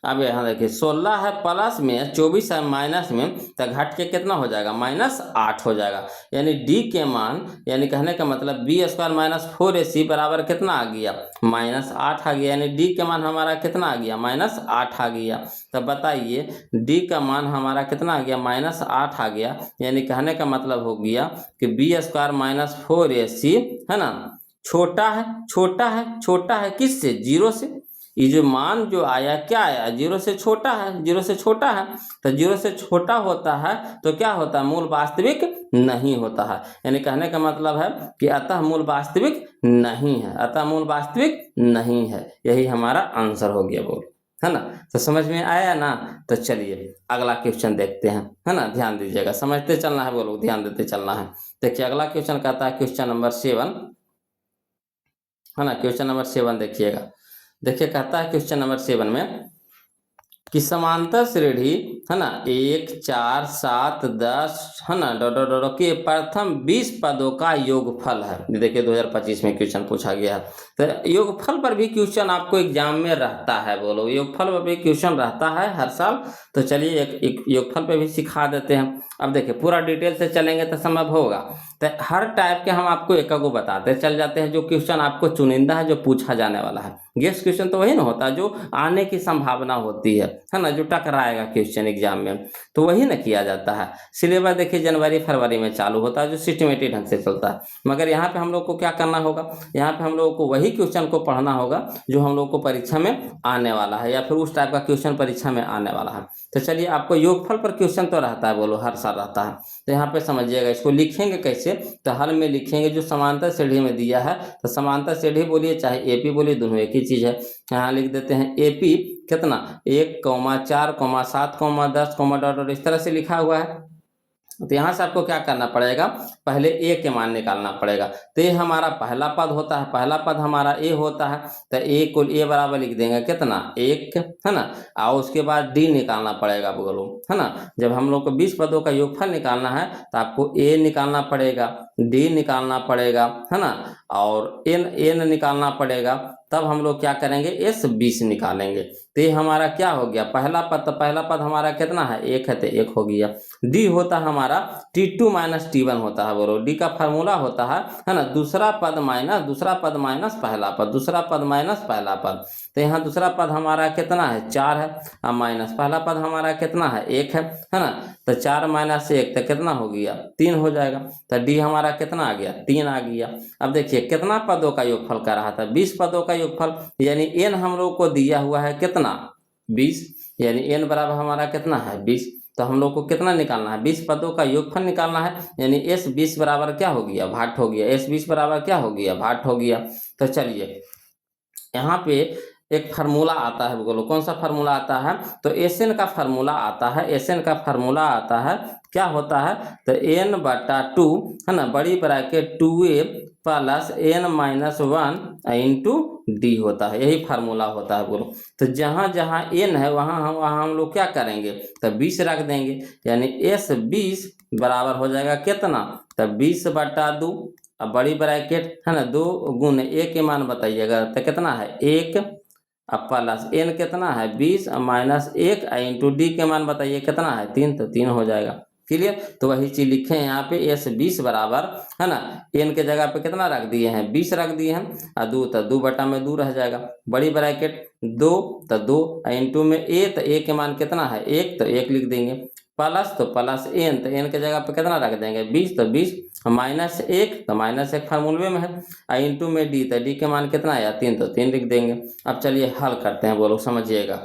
अब यहाँ देखिए 16 है प्लस में, 24 है माइनस में, तो घट के कितना हो जाएगा -8 हो जाएगा। यानी डी के मान, यानी कहने का मतलब b² माइनस 4ac बराबर कितना आ गया -8 आ गया। यानी डी के मान हमारा कितना आ गया -8 आ गया। तो बताइए डी का मान हमारा कितना आ गया -8 आ गया। यानी कहने का मतलब हो गया कि b² माइनस 4ac है ना छोटा है, छोटा है, छोटा है किससे 0 से। ये जो मान जो आया क्या आया 0 से छोटा है, 0 से छोटा है। तो 0 से छोटा होता है तो क्या होता है मूल वास्तविक नहीं होता है। यानी कहने का मतलब है कि अतः मूल वास्तविक नहीं है, अतः मूल वास्तविक नहीं है। यही हमारा आंसर हो गया बोल है ना। तो समझ में आया ना। तो चलिए अगला क्वेश्चन देखते हैं है ना, ध्यान दीजिएगा, समझते चलना है बोलो, ध्यान देते चलना है। देखिए अगला क्वेश्चन कहता है क्वेश्चन नंबर 7 है ना। क्वेश्चन नंबर 7 देखिएगा। देखिए कहता है क्वेश्चन नंबर 7 में कि समांतर श्रेणी है ना 1 4 7 10 है ना डॉट के प्रथम 20 पदों का योगफल है। देखिए 2025 में क्वेश्चन पूछा गया है। तो योगफल पर भी क्वेश्चन आपको एग्जाम में रहता है बोलो, योगफल पर भी क्वेश्चन रहता है हर साल। तो चलिए एक योगफल पे भी सिखा देते हैं। अब देखिए पूरा डिटेल से चलेंगे तो संभव होगा, तो हर टाइप के हम आपको एक को बताते चल जाते हैं। जो क्वेश्चन आपको चुनिंदा है जो पूछा जाने वाला है, गेस्ट क्वेश्चन तो वही ना होता है जो आने की संभावना होती है ना, जो टकराएगा क्वेश्चन एग्जाम में, तो वही ना किया जाता है। सिलेबस देखिए जनवरी फरवरी में चालू होता है जो सिस्टमेटिक ढंग से चलता है। मगर यहाँ पे हम लोग को क्या करना होगा, यहाँ पे हम लोग को वही क्वेश्चन को पढ़ना होगा जो हम लोग को परीक्षा में आने वाला है, या फिर उस टाइप का क्वेश्चन परीक्षा में आने वाला है। तो चलिए आपको योगफल पर क्वेश्चन तो रहता है बोलो, हर साल रहता है। तो यहाँ पे समझिएगा इसको लिखेंगे कैसे, तो हल में लिखेंगे जो समांतर श्रेणी में दिया है। तो समांतर श्रेणी बोलिए चाहे एपी बोलिए, दोनों एक ही चीज है। यहाँ लिख देते हैं एपी कितना 1, 4, 7, 10 डॉट इस तरह से लिखा हुआ है तो यहाँ से आपको क्या करना पड़ेगा, पहले ए के मान निकालना पड़ेगा। तो ये हमारा पहला पद होता है, पहला पद हमारा ए होता है, तो ए को ए बराबर लिख देंगे कितना, 1, है ना। और उसके बाद डी निकालना पड़ेगा बोलो, है ना। जब हम लोग को 20 पदों का योगफल निकालना है तो आपको ए निकालना पड़ेगा, डी निकालना पड़ेगा, है ना, और एन निकालना पड़ेगा। तब हम लोग क्या करेंगे, एस 20 निकालेंगे। तो ये हमारा क्या हो गया, पहला पद। तो पहला पद हमारा कितना है, 1 है, तो 1 हो गया। डी होता हमारा T2 माइनस T1 होता है बोलो। डी का फार्मूला होता है ना, दूसरा पद माइनस पहला पद, दूसरा पद माइनस पहला पद। तो यहाँ दूसरा पद हमारा कितना है, 4 है, अब माइनस पहला पद हमारा कितना है, 1 है ना। तो 4 माइनस 1 तो कितना हो गया, 3 हो जाएगा। तो डी हमारा कितना आ गया, 3 आ गया। अब देखिए कितना पदों का योगफल कर रहा था, 20 पदों का योगफल, यानी एन हम लोग को दिया हुआ है कितना, 20, यानी एन बराबर हमारा कितना है, 20। तो हम लोग को कितना निकालना है, 20 पदों का योगफल निकालना है, यानी एस 20 बराबर क्या हो गया, भाट हो गया। एस 20 बराबर क्या हो गया, भाट हो गया। तो चलिए यहाँ पे एक फार्मूला आता है, बोलो कौन सा फार्मूला आता है, तो एसएन का फार्मूला आता है। एसएन का फार्मूला आता है, क्या होता है, तो एन बटा 2, है ना, बड़ी bracket 2a plus N minus 1 into D होता है, यही फार्मूला होता है बोलो। तो जहाँ जहाँ एन है वहाँ हम लोग क्या करेंगे, तो 20 रख देंगे, यानी एस 20 बराबर हो जाएगा कितना, तो 20 बटा 2, अब बड़ी ब्रैकेट है ना, 2 गुण ए के मान बताइएगा, तो कितना है 1, अब प्लस एन कितना है 20 माइनस 1 इंटू डी के मान बताइए कितना है 3, तो 3 हो जाएगा। क्लियर। तो वही चीज लिखे हैं यहाँ पे, एस 20 बराबर, है ना, एन के जगह पे कितना रख दिए हैं, 20 रख दिए हैं, और 2 तो 2 बटा में 2 रह जाएगा, बड़ी ब्रैकेट 2 तो 2 इंटू में ए, तो ए के मान कितना है 1, तो 1 लिख देंगे, प्लस तो प्लस एन, तो एन के जगह पे कितना रख देंगे 20, तो 20 माइनस 1, तो माइनस 1 फार्मूले में है, इंटू में डी, तो डी के मान कितना आया 3, तो 3 लिख देंगे। अब चलिए हल करते हैं, बोलो समझिएगा।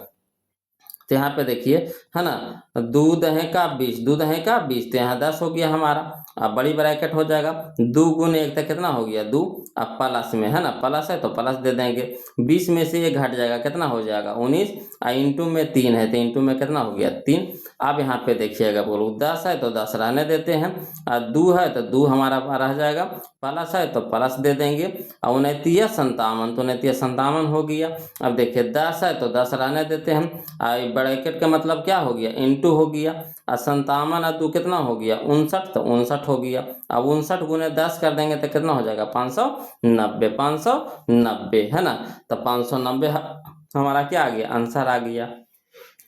तो यहाँ पे देखिए, है ना, दूध है का 20, दूध है का 20, तो यहाँ 10 हो गया हमारा। अब बड़ी ब्रैकेट हो जाएगा, 2 गुण 1 तो कितना हो गया 2, अब प्लस में, है ना, प्लस है तो प्लस दे देंगे, 20 में से ये घट जाएगा, कितना हो जाएगा 19, इंटू में 3 है, तो इंटू में कितना हो गया 3। अब यहाँ पे देखिएगा, बोलो 10 है तो 10 रहने देते हैं, और 2 है तो 2 हमारा रह जाएगा, प्लस है तो प्लस दे देंगे, और 29 57, तो 29 57 हो गया। अब देखिए 10 है तो 10 रहने देते हैं, ब्रैकेट का मतलब क्या हो गया, इंटू हो गया, और 57 और 2 कितना हो गया 59, तो 59 हो गया। अब 59 गुने 10 कर देंगे तो कितना हो जाएगा 590, 590, है ना, तो 590 हमारा क्या आ गया, आंसर आ गया।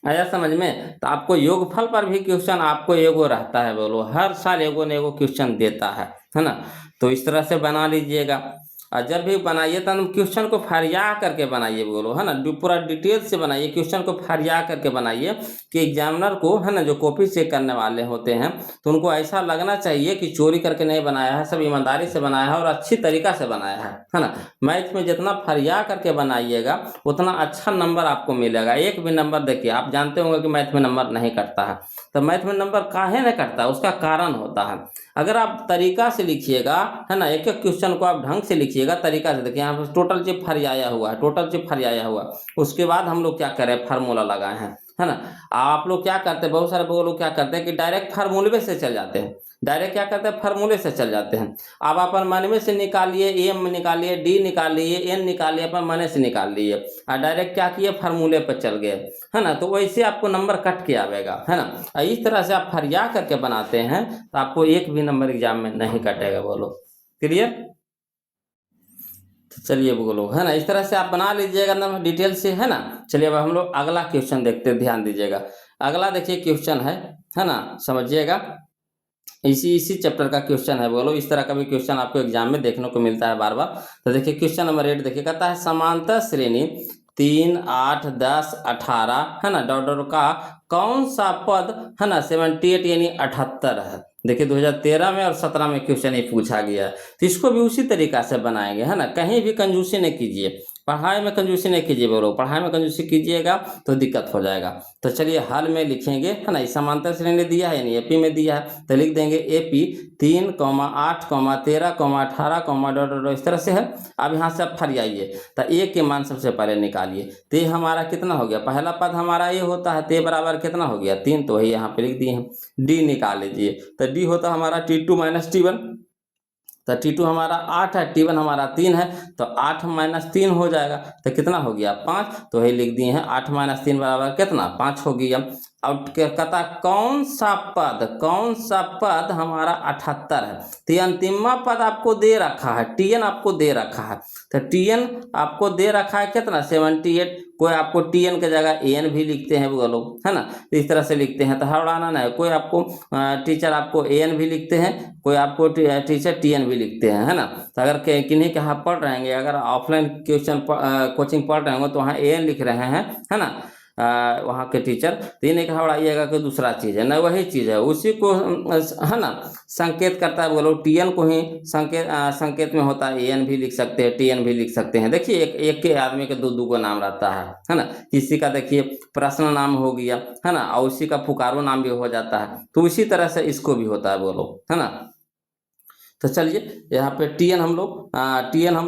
आया समझ में। तो आपको योगफल पर भी क्वेश्चन आपको एगो रहता है, बोलो हर साल एगो न एगो क्वेश्चन देता है ना। तो इस तरह से बना लीजिएगा, और जब भी बनाइए तो क्वेश्चन को फरिया करके बनाइए, बोलो है ना, पूरा डिटेल से बनाइए, क्वेश्चन को फरिया करके बनाइए कि एग्जामिनर को, है ना, जो कॉपी चेक करने वाले होते हैं तो उनको ऐसा लगना चाहिए कि चोरी करके नहीं बनाया है, सब ईमानदारी से बनाया है और अच्छी तरीका से बनाया है ना। मैथ में जितना फरिया करके बनाइएगा उतना अच्छा नंबर आपको मिलेगा। एक भी नंबर देखिए, आप जानते होंगे कि मैथ में नंबर नहीं कटता है, तो मैथ में नंबर काहे नहीं कटता, उसका कारण होता है। अगर आप तरीका से लिखिएगा, है ना, एक एक क्वेश्चन को आप ढंग से लिखिएगा, तरीका से। देखिए यहाँ पर टोटल चिप फरियाया हुआ है, टोटल चिप फरियाया हुआ, उसके बाद हम लोग क्या करें, फार्मूला लगाए हैं, है ना। आप लोग क्या करते हैं, बहुत सारे लोग क्या करते हैं कि डायरेक्ट फार्मूले से चल जाते हैं, डायरेक्ट क्या करते हैं, फार्मूले से चल जाते हैं। अब अपन मन में से निकालिए, एम निकालिए, डी निकालिए, एन निकालिए, अपन मन से निकाल लिए, और डायरेक्ट क्या किए, फार्मूले पर चल गए, है ना। तो वैसे आपको नंबर कट के आएगा, है ना। इस तरह से आप फरिया करके बनाते हैं तो आपको एक भी नंबर एग्जाम में नहीं कटेगा, बोलो क्लियर। तो चलिए बोलो, है ना, इस तरह से आप बना लीजिएगा नंबर डिटेल से, है ना। चलिए अब हम लोग अगला क्वेश्चन देखते हैं, ध्यान दीजिएगा। अगला देखिए क्वेश्चन है ना, समझिएगा, इसी चैप्टर का क्वेश्चन है, बोलो। इस तरह का भी क्वेश्चन आपको एग्जाम में देखने को मिलता है बार बार। तो देखिए क्वेश्चन नंबर 8 देखिए, कहता है समांतर श्रेणी 3, 8, 10, 18, है ना, डॉट का कौन सा पद, है ना, 78 यानी 78 है। देखिए 2013 में और 17 में क्वेश्चन ये पूछा गया है, तो इसको भी उसी तरीका से बनाएंगे, है ना, कहीं भी कंजूसी नहीं कीजिए। पढ़ाई में कंजूसी नहीं कीजिए बोलो, पढ़ाई में कंजूसी कीजिएगा तो दिक्कत हो जाएगा। तो चलिए हल में लिखेंगे, है ना, समांतर श्रेणी दिया है नहीं, एपी में दिया है तो लिख देंगे एपी 3, 8, 13, 18, डॉट डॉट इस तरह से है। अब यहाँ से आप फरियाइए तो ए के मान सबसे पहले निकालिए। तो ये हमारा कितना हो गया, पहला पद हमारा ये होता है, तो बराबर कितना हो गया 3, तो वही यहाँ पे लिख दिए हैं। डी निकाल लीजिए, तो डी होता हमारा T2 माइनस T1, तो T2 हमारा 8 है, T1 हमारा 3 है, तो 8 माइनस 3 हो जाएगा, तो कितना हो गया 5, तो वही लिख दिए हैं 8 माइनस 3 बराबर कितना 5 हो गया। अब कहता कौन सा पद हमारा 78 है, तो अंतिमा पद आपको दे रखा है, Tn आपको दे रखा है, तो Tn आपको दे रखा है कितना 78, कोई आपको Tn के जगह An भी लिखते हैं वो लोग, है ना, इस तरह से लिखते हैं, तो हड़ाना नहीं, कोई आपको टीचर आपको An भी लिखते हैं, कोई आपको टीचर Tn भी लिखते हैं, है ना। तो अगर किन्हीं के यहाँ पढ़ रहेंगे, अगर ऑफलाइन क्वेश्चन कोचिंग पढ़ रहे होंगे तो वहाँ An लिख रहे हैं, है ना, वहाँ के टीचर, तो ये नहीं कहा उड़ाइएगा कि दूसरा चीज़ है, न वही चीज़ है, उसी को, है ना, संकेत करता है वो लोग, Tn को ही संकेत में होता है, An भी लिख सकते हैं, Tn भी लिख सकते हैं। देखिए एक के आदमी के दो को नाम रहता है ना, किसी का देखिए प्रश्न नाम हो गया, है ना, और उसी का पुकारो नाम भी हो जाता है, तो उसी तरह से इसको भी होता है वो लोग, है ना। तो चलिए यहाँ पे Tn हम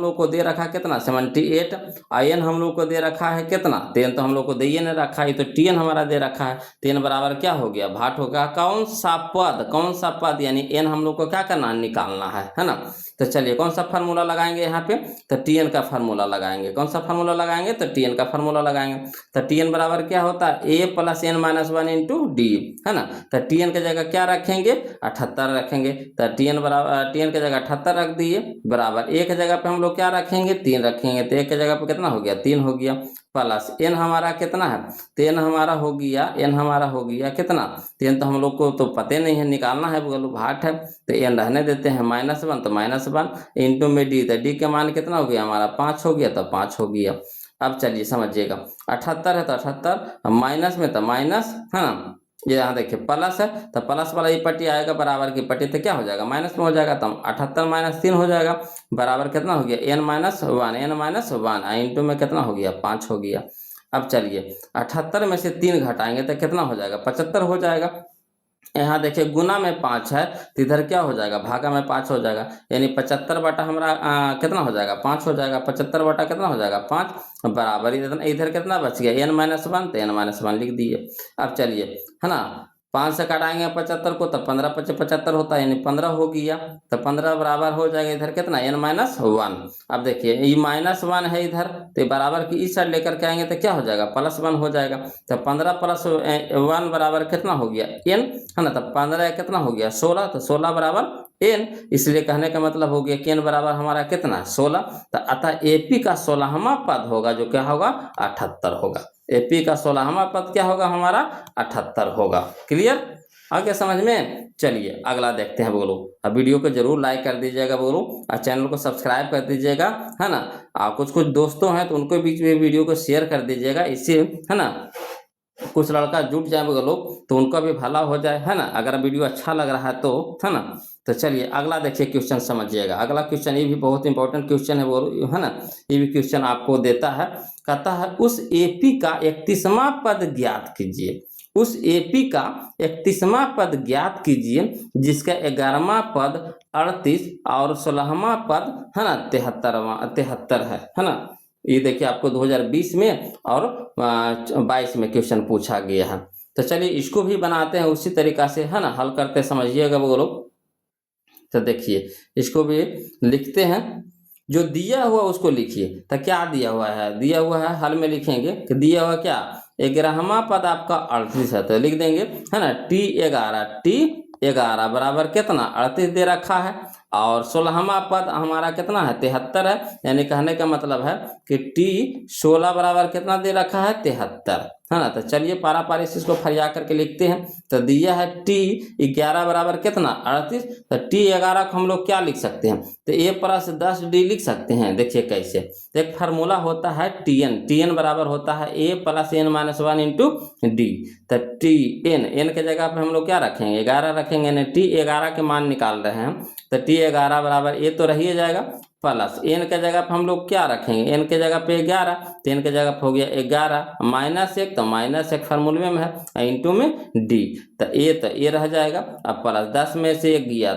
लोग को दे रखा कितना 78, In हम लोग को दे रखा है कितना 10, तो हम लोग को दे नहीं रखा है, तो Tn हमारा दे रखा है, Tn बराबर क्या हो गया भाट होगा कौन सा पद यानी n हम लोग को क्या करना है निकालना है ना। तो चलिए कौन सा फार्मूला लगाएंगे यहाँ पे, तो Tn का फार्मूला लगाएंगे, कौन सा फार्मूला लगाएंगे, तो Tn का फार्मूला लगाएंगे, तो Tn बराबर क्या होता है a plus n minus 1 into D, है ना। तो Tn के जगह क्या रखेंगे 78 रखेंगे, तो Tn के जगह 78 रख दिए, बराबर एक जगह पे हम लोग क्या रखेंगे 3 रखेंगे, तो एक के जगह पे कितना हो गया 3 हो गया, प्लस n हमारा कितना है, तो n हमारा हो गया कितना, तो n तो हम लोग को तो पते नहीं है, निकालना है बोलो भाट है, तो n रहने देते हैं -1, तो -1 इंटू में डी, तो डी के मान कितना हो गया हमारा 5 हो गया, तो 5 हो गया। अब चलिए समझिएगा 78 है तो 78, माइनस में तो माइनस, है ना, ये यहाँ देखिए प्लस है, तो प्लस वाला ये पट्टी आएगा, बराबर की पट्टी तो क्या हो जाएगा माइनस में हो जाएगा, तो 78 माइनस 3 हो जाएगा, बराबर कितना हो गया n-1 इंटू में कितना हो गया 5 हो गया। अब चलिए 78 में से 3 घटाएंगे तो कितना हो जाएगा 75 हो जाएगा। यहाँ देखिए गुना में 5 है, तो इधर क्या हो जाएगा भागा में 5 हो जाएगा, यानी 75 बटा हमारा कितना हो जाएगा 5 हो जाएगा, 75 बटा कितना हो जाएगा 5, बराबर इधर कितना बच गया n-1, तो n-1 लिख दिए। अब चलिए, है ना, 5 से काटाएंगे 75 को, तो 15 × 75 होता है, यानी 15 हो गया, तो 15 बराबर हो जाएगा इधर कितना n-1। अब देखिए ये -1 है इधर, तो बराबर की इस साइड लेकर के आएंगे तो क्या हो जाएगा +1 हो जाएगा, तो 15 + 1 बराबर कितना हो गया n, है ना, तो 15 कितना हो गया 16, तो 16 बराबर n, इसलिए कहने का मतलब हो गया कि n बराबर हमारा कितना 16, तो अतः एपी का 16वां पद होगा जो क्या होगा 78 होगा, एपी का 16वां पद क्या होगा हमारा 78 होगा। क्लियर आ गया समझ में। चलिए अगला देखते हैं बोलो, अब वीडियो को जरूर लाइक कर दीजिएगा बोलो, और चैनल को सब्सक्राइब कर दीजिएगा, है ना, कुछ दोस्तों हैं तो उनको बीच में वीडियो को शेयर कर दीजिएगा, इससे, है ना, कुछ लड़का जुट जाए बोलो तो उनका भी भला हो जाए, है ना, अगर वीडियो अच्छा लग रहा है तो, है ना। तो चलिए अगला देखिए क्वेश्चन समझिएगा, अगला क्वेश्चन ये भी बहुत इंपॉर्टेंट क्वेश्चन है बोलो, है ना, ये भी क्वेश्चन आपको देता है, कहता है उस एपी का 31वां पद ज्ञात कीजिए, उस एपी का 31वां पद ज्ञात कीजिए जिसका 11वां पद 38 और 16वां पद, है ना, 73 है ना। ये देखिए आपको 2020 में और 22 में क्वेश्चन पूछा गया है। तो चलिए इसको भी बनाते हैं उसी तरीका से, है ना, हल करते समझिएगा वो लोग। तो देखिए इसको भी लिखते हैं, जो दिया हुआ उसको लिखिए, तो क्या दिया हुआ है हल में लिखेंगे कि दिया हुआ क्या 11वां पद आपका 38 है, तो लिख देंगे, है ना, T11 बराबर कितना 38 दे रखा है, और 16वां पद हमारा कितना है 73 है, यानी कहने का मतलब है कि T16 बराबर कितना दे रखा है 73, है ना। तो चलिए पारा पारी से इसको फरिया करके लिखते हैं, तो दिया है T11 बराबर कितना 38, तो T11 को हम लोग क्या लिख सकते हैं, तो a+10d लिख सकते हैं। देखिए कैसे, तो एक फार्मूला होता है Tn बराबर होता है a + n-1 इंटू डी, तो n के जगह पे हम लोग क्या रखेंगे 11 रखेंगे, यानी T11 के मान निकाल रहे हैं, तो T11 बराबर a तो रही जाएगा प्लस एन के जगह पे हम लोग क्या रखेंगे, एन के जगह पे 11, तो एन के जगह पे हो गया 11 माइनस 1, तो माइनस 1 फार्मूले में है इंटू में डी, तो ए रह जाएगा। अब प्लस 10 में से 1 गया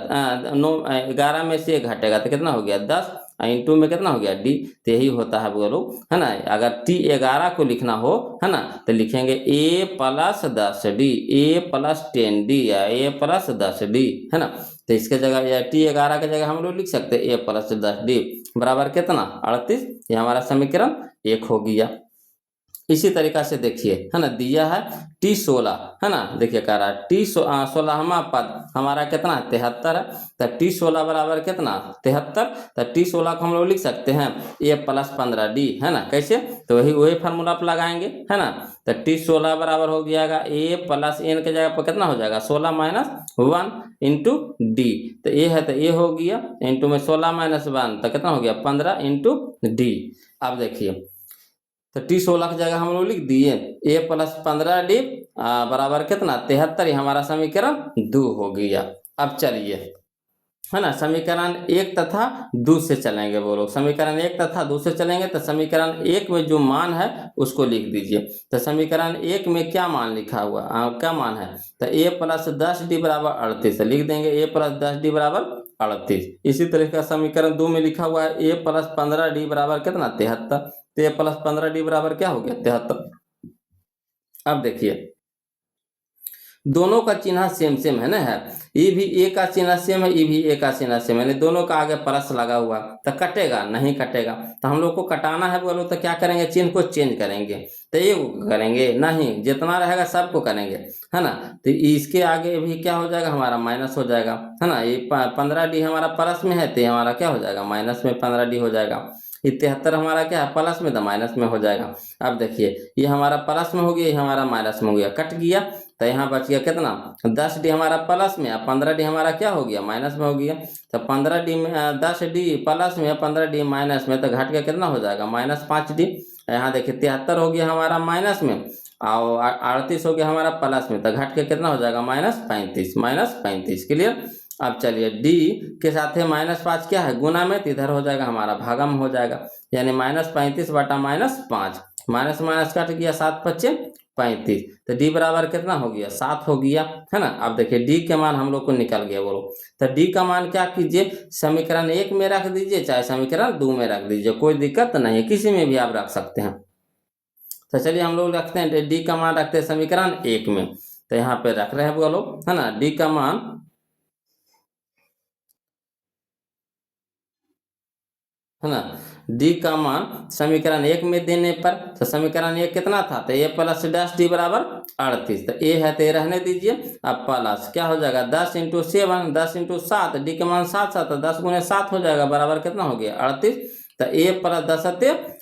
11 में से 1 घटेगा तो कितना हो गया 10, इंटू में कितना हो गया डी, तो यही होता है बोलो, है ना। अगर T11 को लिखना हो, है ना, तो लिखेंगे a plus 10d, a plus 10d या a प्लस 10d, है ना। तो इसके जगह या T11 के जगह हम लोग लिख सकते हैं a प्लस 10d बराबर कितना 38, ये हमारा समीकरण 1 हो गया। इसी तरीका से देखिए, है ना, दिया है T16, है ना, देखिए कह रहा है T16वां पद हमारा कितना 73 है, तो T16 बराबर कितना 73, तो T16 को हम लोग लिख सकते हैं a प्लस 15d, है ना। कैसे, तो वही फार्मूला आप लगाएंगे, है ना। तो T16 बराबर हो जाएगा a प्लस n के जगह पर कितना हो जाएगा 16 माइनस 1 इंटू डी, तो a है तो a हो गया, इंटू में 16 माइनस 1 तो कितना हो गया 15 इंटू डी। अब देखिए, तो T16 की जगह हम लोग लिख दिए a प्लस 15d बराबर कितना 73, हमारा समीकरण 2 हो गया। अब चलिए, है ना, समीकरण 1 तथा 2 से चलेंगे, बोलो समीकरण 1 तथा 2 से चलेंगे। तो समीकरण 1 में जो मान है उसको लिख दीजिए। तो समीकरण 1 में क्या मान लिखा हुआ, क्या मान है, तो a प्लस 10d बराबर 38, लिख देंगे a प्लस 10d बराबर 38। इसी तरह का समीकरण 2 में लिखा हुआ है a प्लस 15d बराबर कितना 73, तो a प्लस 15d बराबर क्या हो गया 73। अब देखिए, दोनों का चिन्ह सेम सेम है ना, है, ये भी ए का चिन्ह सेम है, ये भी ए का चिन्ह सेम है, दोनों का आगे प्लस लगा हुआ, तो कटेगा नहीं कटेगा, तो हम लोग को कटाना है बोलो, तो क्या करेंगे चिन्ह को चेंज करेंगे, तो ये करेंगे नहीं, जितना रहेगा सबको करेंगे, है ना। तो इसके आगे भी क्या हो जाएगा हमारा माइनस हो जाएगा, है ना। ये 15d हमारा प्लस में है, तो हमारा क्या हो जाएगा माइनस में 15d हो जाएगा। 73 हमारा क्या है प्लस में, तो माइनस में हो जाएगा। अब देखिए, ये हमारा प्लस में हो गया, ये हमारा माइनस में हो गया, कट गया, तो यहाँ बच गया कितना 10d हमारा प्लस में, 15d हमारा क्या हो गया माइनस में हो गया। तो 15d में 10d प्लस में 15d माइनस में, तो घट गया कितना हो जाएगा माइनस 5d। यहाँ देखिए 73 हो गया हमारा माइनस में, और 38 हो गया हमारा प्लस में, तो घट के कितना हो जाएगा माइनस 35। क्लियर। अब चलिए d के साथ है -5 क्या है गुना में, तो इधर हो जाएगा हमारा भागा में हो जाएगा, यानी -35 बटा -5, माइनस माइनस कट गया 7 × 5 = 35, तो d बराबर कितना हो गया 7 हो गया, है ना। अब देखिए d के मान हम लोग को निकल गया, बोलो तो d का मान क्या कीजिए समीकरण 1 में रख दीजिए, चाहे समीकरण 2 में रख दीजिए, कोई दिक्कत नहीं है, किसी में भी आप रख सकते हैं। तो चलिए हम लोग रखते हैं d का मान रखते हैं समीकरण 1 में, तो यहाँ पे रख रहे हैं बोलो, है ना, d का मान, है ना, d का मान समीकरण 1 में देने पर, तो समीकरण 1 कितना था, तो a प्लस 10d बराबर 38, तो a है तो ये रहने दीजिए। अब प्लस क्या हो जाएगा 10 × 7, 10 × 7, d के मान 7 7, 10 × 7 हो जाएगा बराबर कितना हो गया 38, तो a प्लस 10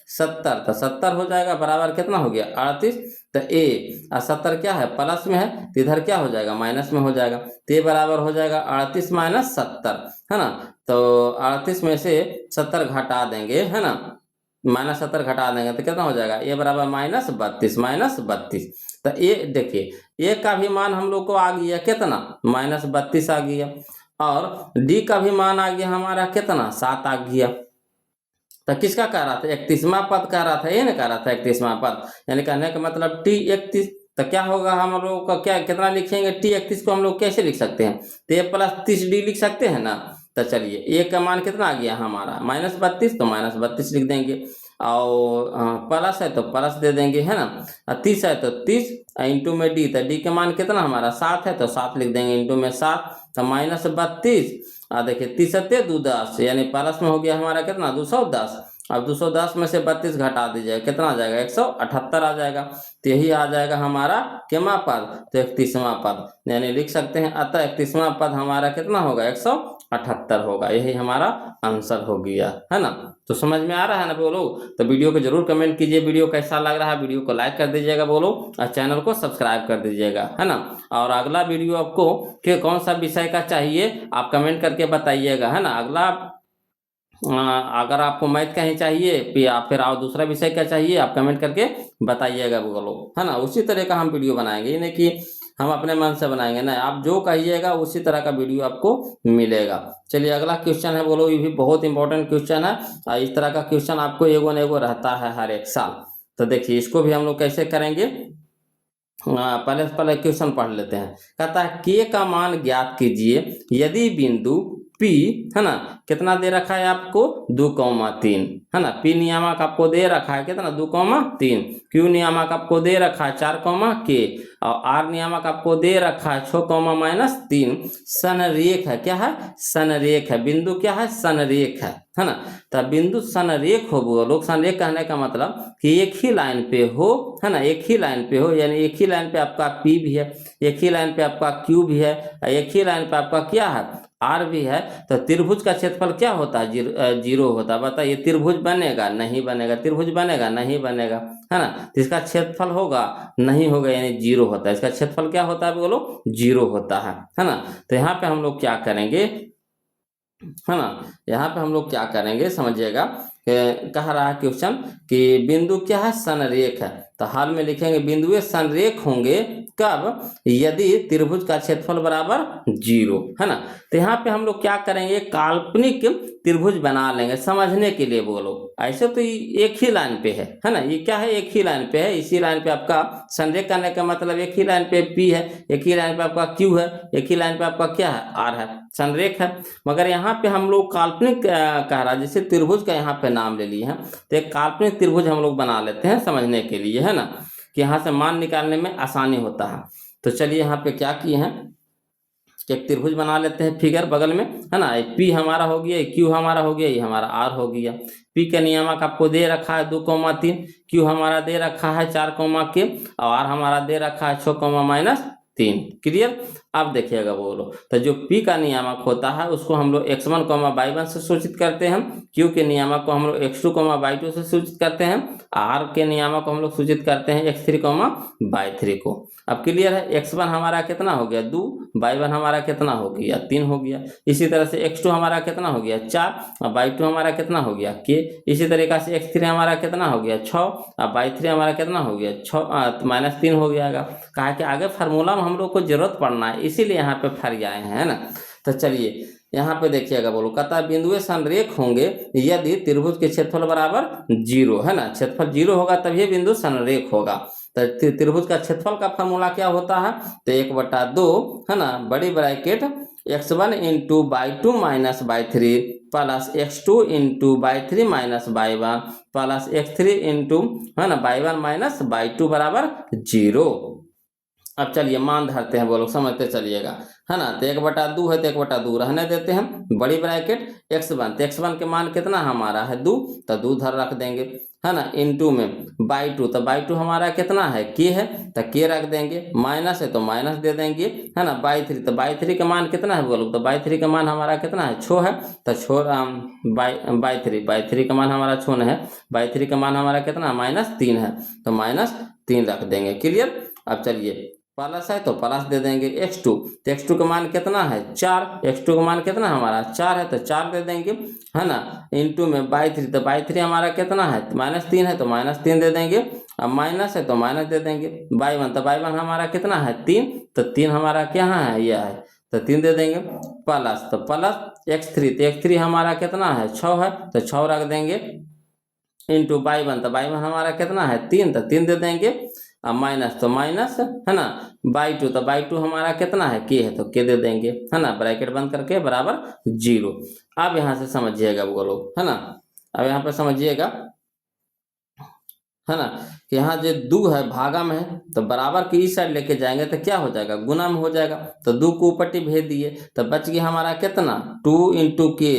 70, तो 70 हो जाएगा बराबर कितना हो गया 38, तो a 70 क्या है प्लस में है, तो इधर क्या हो जाएगा माइनस में हो जाएगा, तो ये बराबर हो जाएगा 38 - 70, है ना। तो 38 में से 70 घटा देंगे, है ना, -70 घटा देंगे तो कितना हो जाएगा a बराबर -32, तो ये देखिए a का भी मान हम लोग को आ गया कितना -32 आ गया, और d का भी मान आ गया हमारा कितना 7 आ गया। तो किसका कह रहा था 31वां पद कह रहा था, ये ना कह रहा था 31वां पद, यानी कहने का मतलब T31, तो क्या होगा हम लोग का क्या कितना लिखेंगे T31 को हम लोग कैसे लिख सकते हैं, तो a प्लस 30d लिख सकते हैं ना। तो चलिए a का मान कितना आ गया हमारा -32, तो -32 लिख देंगे, और प्लस है तो प्लस दे देंगे, है ना, 30 है तो 30 इंटू में d, तो d के मान कितना हमारा 7 है तो 7 लिख देंगे इंटू में 7, तो -32, देखिए 30 × 2 10, यानी प्लस में हो गया हमारा कितना 210, अब 210 में से 32 घटा दीजिए कितना आ जाएगा 178 आ जाएगा, तो यही आ जाएगा हमारा कितना पद, तो 31वां पद, यानी लिख सकते हैं अतः 31वां पद हमारा कितना होगा 178 होगा, यही हमारा आंसर हो गया, है ना। तो समझ में आ रहा है ना बोलो, तो वीडियो को जरूर कमेंट कीजिए, वीडियो कैसा लग रहा है, वीडियो को लाइक कर दीजिएगा बोलो, और चैनल को सब्सक्राइब कर दीजिएगा, है ना। और अगला वीडियो आपको कि कौन सा विषय का चाहिए आप कमेंट करके बताइएगा, है ना। अगला अगर आपको मैथ का ही चाहिए या फिर और दूसरा विषय का चाहिए आप कमेंट करके बताइएगा बोलो, है ना। उसी तरह का हम वीडियो बनाएंगे, ये नहीं कि हम अपने मन से बनाएंगे ना, आप जो कहिएगा उसी तरह का वीडियो आपको मिलेगा। चलिए अगला क्वेश्चन है, बोलो ये भी बहुत इंपॉर्टेंट क्वेश्चन है और इस तरह का क्वेश्चन आपको एगो न एगो रहता है हर एक साल। तो देखिए इसको भी हम लोग कैसे करेंगे, पहले क्वेश्चन पढ़ लेते हैं। कहता है के का मान ज्ञात कीजिए यदि बिंदु P है ना कितना दे रखा है आपको 2,3 है ना, P नियामक आपको दे रखा है कितना 2,3, Q नियामक आपको दे रखा है 4, K और R नियामक आपको दे रखा है 6,-3। संरेख है, क्या है संरेख है, बिंदु क्या है संरेख है ना। तो बिंदु संरेख हो वो लोग, संरेख कहने का मतलब कि एक ही लाइन पे हो है ना, एक ही लाइन पे हो, यानी एक ही लाइन पे आपका P भी है, एक ही लाइन पे आपका Q भी है, एक ही लाइन पे आपका क्या है R भी है। तो त्रिभुज का क्षेत्रफल क्या होता है जीरो होता है। बताइए त्रिभुज बनेगा नहीं बनेगा, त्रिभुज बनेगा नहीं बनेगा है ना, तो इसका क्षेत्रफल होगा नहीं होगा, यानी जीरो होता है। इसका क्षेत्रफल क्या होता है बोलो जीरो होता है ना। तो यहाँ पे हम लोग क्या करेंगे है ना, यहाँ पे हम लोग क्या करेंगे समझिएगा, कह रहा है क्वेश्चन कि बिंदु क्या है संरेख है। तो हाल में लिखेंगे बिंदु संरेख होंगे कब, यदि त्रिभुज का क्षेत्रफल बराबर 0 है ना। तो यहाँ पे हम लोग क्या करेंगे काल्पनिक त्रिभुज बना लेंगे समझने के लिए बोलो। ऐसे तो एक ही लाइन पे है ना, ये क्या है एक ही लाइन पे है, इसी लाइन पे आपका संरेख करने का मतलब एक ही लाइन पे P है, एक ही लाइन पे आपका Q है, एक ही लाइन पे आपका क्या है R है, संरेख है। मगर यहाँ पे हम लोग काल्पनिक कह रहा है, जैसे त्रिभुज का यहाँ पे नाम ले लिए हैं, तो एक काल्पनिक त्रिभुज हम लोग बना लेते हैं समझने के लिए है ना, कि यहाँ से मान निकालने में आसानी होता है। तो चलिए यहाँ पे क्या किए हैं, एक त्रिभुज बना लेते हैं फिगर बगल में है ना, P हमारा हो गया, Q हमारा हो गया, ये हमारा R हो गया। P का नियामक आपको दे रखा है 2,3, Q हमारा दे रखा है 4, K और R हमारा दे रखा है 6,-3। क्लियर। अब देखिएगा बोलो, तो जो P का नियामक होता है उसको हम लोग x1, y1 से सूचित करते हैं, Q के नियामक को हम लोग x2, y2 से सूचित करते हैं, R के नियामक को हम लोग सूचित करते हैं x3, y3 को। अब क्लियर है, x1 हमारा कितना हो गया 2, y1 हमारा कितना हो गया 3 हो गया। इसी तरह से x2 हमारा कितना हो गया 4 और y2 हमारा कितना हो गया k। इसी तरीका से x3 हमारा कितना हो गया 6 और y3 हमारा कितना हो गया 6 -3 हो जाएगा। कहा कि आगे फार्मूला में हम लोग को जरूरत पड़ना है, इसीलिए यहाँ पे फर आए हैं है ना। तो चलिए यहाँ पे देखिएगा बोलो, कहता है बिंदु संरेख होंगे यदि त्रिभुज के क्षेत्रफल बराबर 0 है ना, क्षेत्रफल 0 होगा तभी बिंदु संरेख होगा। तो त्रिभुज का क्षेत्रफल का फार्मूला क्या होता है, तो 1/2 है ना, बड़ी bracket x1 into y2 minus y3 plus x2 into y3 minus y1 plus x3 into है ना y1 माइनस y2 बराबर 0। अब चलिए मान धरते हैं, बोलो समझते चलिएगा है ना। तो 1/2 है तो 1/2 रहने देते हैं, बड़ी ब्रैकेट x1, तो x1 के मान कितना हमारा है 2, तो 2 धर रख देंगे है ना, इंटू में y2, तो y2 हमारा कितना है k है, तो k रख देंगे, माइनस है तो माइनस दे देंगे है ना। y3, तो y3 का मान कितना है बोलो, तो y3 का मान हमारा कितना है 6 है, तो y3 का मान हमारा 6 है, y3 का मान हमारा कितना -3 है, तो -3 रख देंगे। क्लियर। अब चलिए प्लस है तो प्लस दे देंगे x2, तो x2 का मान कितना है 4, x2 का मान कितना हमारा 4 है तो 4 दे देंगे है ना, इंटू में y3, तो y3 हमारा कितना है -3 है तो -3 दे देंगे, अब माइनस है तो माइनस दे देंगे। y1, तो y1 हमारा कितना है 3, तो 3 हमारा क्या है यह है, तो 3 दे देंगे, प्लस तो प्लस x3, तो x3 हमारा कितना है 6 है, तो 6 रख देंगे, इंटू y1, तो y1 हमारा कितना है 3, तो 3 दे देंगे, अब माइनस तो माइनस है ना, y2, तो y2 हमारा कितना है k है, तो k दे देंगे है ना, ब्रैकेट बंद करके बराबर 0। अब यहाँ से समझिएगा वो लोग है ना, अब यहाँ पे समझिएगा है ना कि यहाँ जो 2 है भागा में है, तो बराबर की इस साइड लेके जाएंगे तो क्या हो जाएगा गुना में हो जाएगा, तो 2 को ऊपर भेज दिए, तो बच गया हमारा कितना 2 इंटू के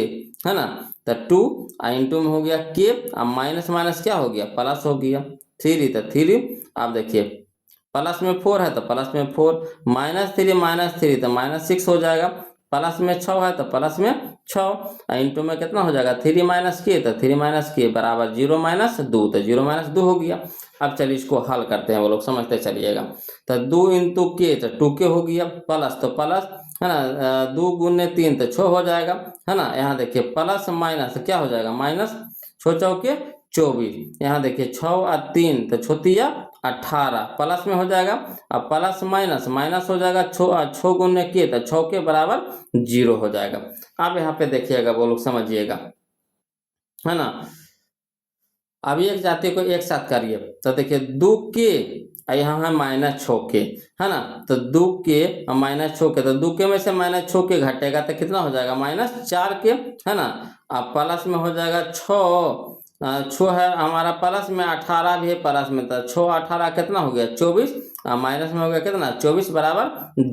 है ना, तो 2 इंटू में हो गया के, अब माइनस माइनस क्या हो गया प्लस हो गया 3, तो 3। आप देखिए प्लस में 4 है तो प्लस में 4, -3 तो -6 हो जाएगा, प्लस में 6 है तो प्लस में 6 इंटू में कितना हो जाएगा 3 - k, तो 3 - k बराबर 0 - 2, तो 0 - 2 हो गया। अब चलिए इसको हल करते हैं, वो लोग समझते चलिएगा। तो 2 इंटू के तो 2k हो गया, प्लस तो प्लस है ना, 2 गुने 3 तो 6 हो जाएगा है ना। यहाँ देखिए प्लस माइनस क्या हो जाएगा, -6 चौके 24, यहाँ देखिए 6 और 3 तो 6 या 18 प्लस में हो जाएगा। अब प्लस माइनस माइनस हो जाएगा, 6 गुने किए तो 6 के बराबर 0 हो जाएगा। अब यहाँ पे देखिएगा वो लोग समझिएगा, है ना। अब एक जाति को एक साथ करिए तो देखिए 2 के यहाँ है -6 के, है ना। तो 2 के -6 के, तो 2 के में से -6 के घटेगा तो कितना हो जाएगा -4 के, है ना। अब प्लस में हो जाएगा 6 है हमारा, प्लस में 18 भी है प्लस में, तो 6 18 कितना हो गया 24, माइनस में हो गया कितना 24 बराबर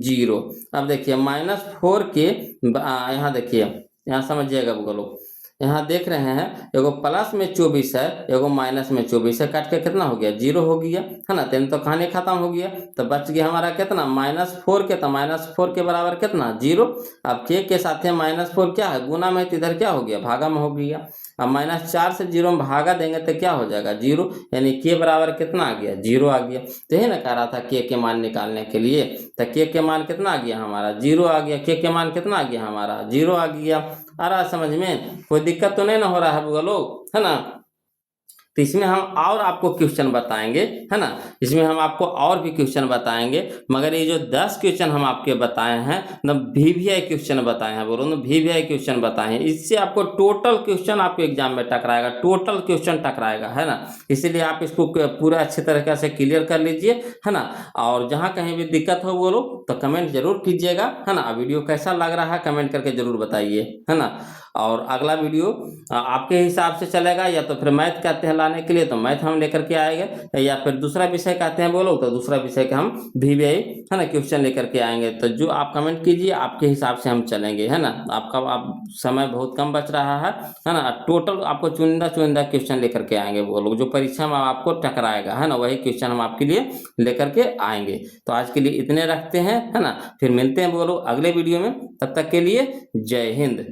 0। अब देखिए -4 के यहाँ देखिए, यहाँ समझिएगा बोलो, यहाँ देख रहे हैं एगो प्लस में 24 है, एगो माइनस में 24 है, काट के कितना हो गया 0 हो गया, है ना। तो कहानी खत्म हो गया, तो बच गया हमारा कितना -4 के, तो -4 के बराबर कितना 0। अब के साथ में -4 क्या है गुना में, तो इधर क्या हो गया भागा में हो गया। अब -4 से 0 में भागा देंगे तो क्या हो जाएगा 0, यानी के बराबर कितना आ गया 0 आ गया। तो यही ना कह रहा था के मान निकालने के लिए, तो के मान कितना आ गया हमारा 0 आ गया, के मान कितना आ गया हमारा 0 आ गया। आ रहा समझ में, कोई दिक्कत तो नहीं ना हो रहा है लोग, है ना। तो इसमें हम और आपको क्वेश्चन बताएंगे, है ना। इसमें हम आपको और भी क्वेश्चन बताएंगे, मगर ये जो 10 क्वेश्चन हम आपके बताए हैं ना, VVI क्वेश्चन बताए हैं, बोलो ना VVI क्वेश्चन बताए हैं, इससे आपको टोटल क्वेश्चन आपको एग्जाम में टकराएगा, टोटल क्वेश्चन टकराएगा, है ना। इसीलिए आप इसको पूरा अच्छे तरीके से क्लियर कर लीजिए, है ना। और जहाँ कहीं भी दिक्कत हो बोलो तो कमेंट जरूर कीजिएगा, है ना। वीडियो कैसा लग रहा है कमेंट करके जरूर बताइए, है ना। और अगला वीडियो आपके हिसाब से चलेगा, या तो फिर मैथ कहते हैं लाने के लिए तो मैथ हम लेकर के आएंगे, या फिर दूसरा विषय कहते हैं बोलो तो दूसरा विषय का हम VVI, है ना, क्वेश्चन लेकर के आएंगे। तो जो आप कमेंट कीजिए आपके हिसाब से हम चलेंगे, है ना। आपका आप समय बहुत कम बच रहा है ना। टोटल आपको चुनिंदा क्वेश्चन लेकर के आएंगे वो लोग, जो परीक्षा में आपको टकराएगा, है ना, वही क्वेश्चन हम आपके लिए लेकर के आएंगे। तो आज के लिए इतने रखते हैं, है ना। फिर मिलते हैं बोलो अगले वीडियो में, तब तक के लिए जय हिंद।